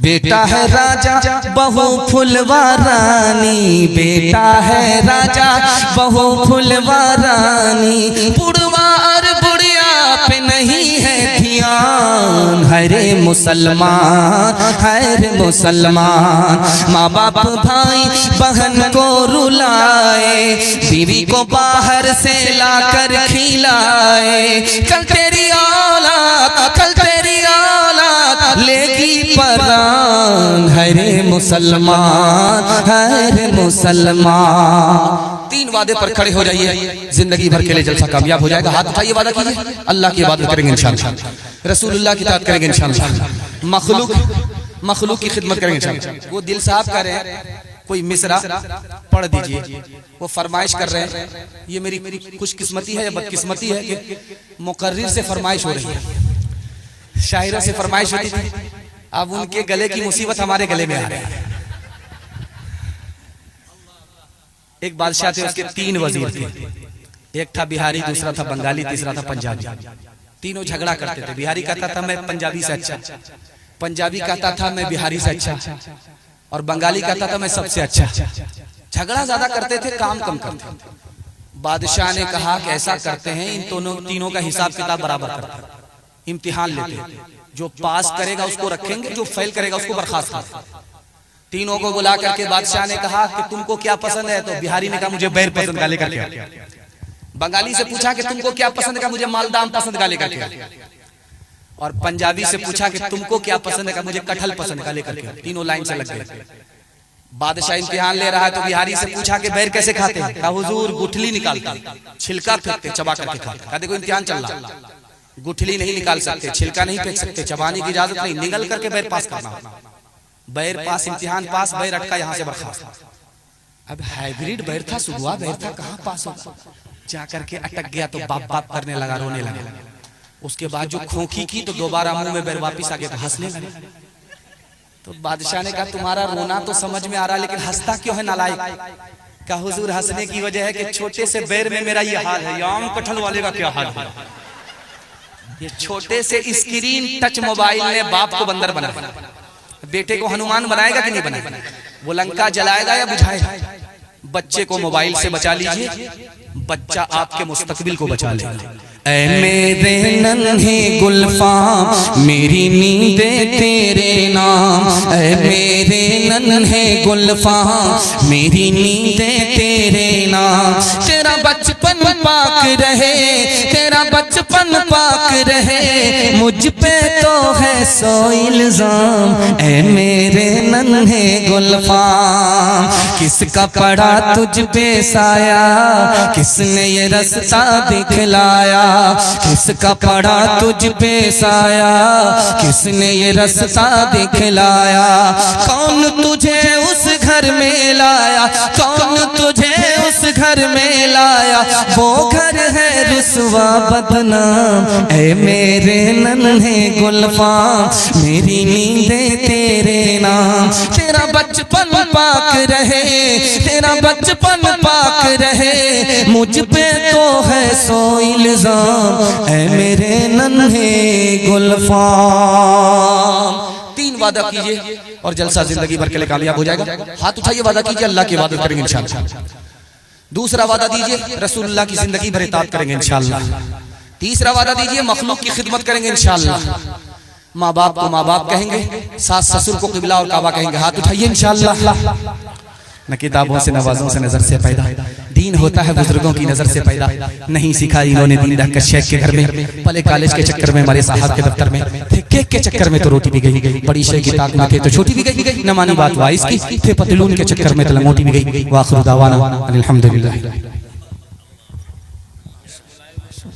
बेटा है राजा बहू फुलवा रानी, बेटा है राजा बहू फुलवा रानी। बुढ़वा और बुढ़िया पे नहीं है ध्यान, हरे मुसलमान हरे मुसलमान। माँ बाप भाई बहन को रुलाए, बीवी को बाहर से लाकर खिलाए। कल तेरी औलाद, कल तेरी औलाद लेगी परान, हरे मुसलमान हरे मुसलमान। 3 वादे पर खड़े हो जाइए, जिंदगी भर के लिए जलसा कामयाब हो जाएगा। हाथ उठाइए, वादा कीजिए, अल्लाह की इबादत करेंगे इंशाअल्लाह, रसूलुल्लाह की इताअत करेंगे इंशाअल्लाह, मखलूक की खिदमत करेंगे इंशाअल्लाह। वो दिल साहब कह रहे हैं कोई मिसरा पढ़ दीजिए, वो फरमाइश कर रहे हैं। ये मेरी खुशकिस्मती है या बदकिस्मती है कि मुकर्रिर से फरमाइश हो रही है, शायरों से फरमाइश होती थी, अब उनके गले की मुसीबत हमारे गले में आ रही है। एक बादशाह थे, उसके 3 वजीर थे, एक था बिहारी, दूसरा था बंगाली, तीसरा था पंजाबी। तीनों झगड़ा करते थे। बिहारी कहता था मैं पंजाबी से अच्छा, पंजाबी कहता था मैं बिहारी से अच्छा, और बंगाली कहता था मैं सबसे अच्छा। झगड़ा ज्यादा करते थे, काम कम करते थे। बादशाह ने कहा कि ऐसा करते हैं, इन तीनों का हिसाब किताब बराबर करते हैं, इम्तिहान लेते हैं, जो पास करेगा उसको रखेंगे, जो फेल करेगा उसको बर्खास्त करेंगे। तीनों को बुला करके बादशाह ने कहा कि तुमको क्या पसंद है, तो बिहारी ने कहा मुझे बैर पसंद का लेकर के। बंगाली से पूछा कि तुमको क्या पसंद है, मुझे मालदा आम पसंद का लेकर के। और पंजाबी से पूछा कि तुमको क्या पसंद है, मुझे कटहल पसंद का लेकर के। तीनों लाइन से लग गए। बादशाह इम्तिहान ले रहा है तो बिहारी से पूछा कि बैर कैसे खाते हैं, कहा हुजूर गुठली निकालते, छिलका फेंकते, चबा करके खाते। कहा देखो इम्तिहान चल रहा, गुठली नहीं निकाल सकते, छिलका नहीं फेंक सकते, चबाने की इजाजत नहीं, निगल करके बैर पास करना। बैर पास, इम्तिहान पास, बैर अटका, यहाँ से बर्खास्त। अब हाइब्रिड बैर था, सुगुआ बैर था, कहाँ पास होगा। जाकर के अटक गया तो बाप बाप करने लगा, रोने लगा। उसके बाद जो खोखी की तो दोबारा मुंह में बैर वापिस आ गया तो हंसने लगे। तो बादशाह ने कहा तुम्हारा रोना तो समझ में आ रहा है, लेकिन हंसता क्यों है नालायक। कहा हुजूर हंसने की वजह है कि छोटे से बैर में मेरा ये हाल है, आम कटहल वाले का क्या हाल है। ये छोटे से स्क्रीन टच मोबाइल ने बाप को बंदर बनाया, बेटे को हनुमान बनाएगा कि नहीं बनाएगा। वो लंका जलाएगा या बुझाएगा। बच्चे को मोबाइल से बचा लीजिए, बच्चा आपके मुस्तकबिल को बचा लेगा। ऐ मेरे नन्हे गुलफाम मेरी नींदे तेरे नाम, ऐ मेरे नन्हे गुलफाम मेरी नींदे तेरे नाम। तेरा बचपन पाक रहे, तेरा बचपन पाक रहे, मुझ पे तो है सौ इल्जाम। ऐ मेरे नन्हे गुलफाम किसका पड़ा तुझ पे साया, किसने ये रास्ता दिखलाया। किसका पड़ा तुझ पे साया, किसने ये रास्ता दिखलाया। कौन तुझे उस घर में लाया, कौन तुझे उस घर में लाया, वो घर है रुसवा बदनाम। ऐ मेरे नन्हे गुलफाम मेरी नींदे तेरे नाम। तेरा बचपन पाक रहे, तेरा बचपन पाक रहे, मुझ पे तो है सौ इल्जाम। ऐ मेरे नन्हे गुलफाम। 3 वादा कीजिए और जलसा जिंदगी भर के लिए कामयाब हो जाएगा। हाथ उठाइए, वादा कीजिए अल्लाह की इबादत करेंगे इंशाअल्लाह। दूसरा वादा दीजिए रसूलुल्लाह की जिंदगी भर इताअत करेंगे इंशाअल्लाह। तीसरा वादा दीजिए मखलूक की खिदमत करेंगे इंशाअल्लाह। माँ बाप को माँ बाप कहेंगे, सास ससुर को किबला और काबा कहेंगे। हाथ उठाइए इंशाअल्लाह। न किताबों से नवाजों से नजर से पैदा, दीन होता है बुजुर्गों की नजर से पैदा। नहीं सीखा इन्होंने दीन रहकर शेख के घर में, पले कॉलेज के चक्कर में, हमारे साहब के दफ्तर में थे, केक के चक्कर में तो रोटी भी गई, बड़ी शेख की ताक में थे तो छोटी भी गई, न मानी बात वाइस की, थे पतलून के चक्कर में तो लंगोटी भी गई। वाखिर दावाना अल्हम्दुलिल्लाह।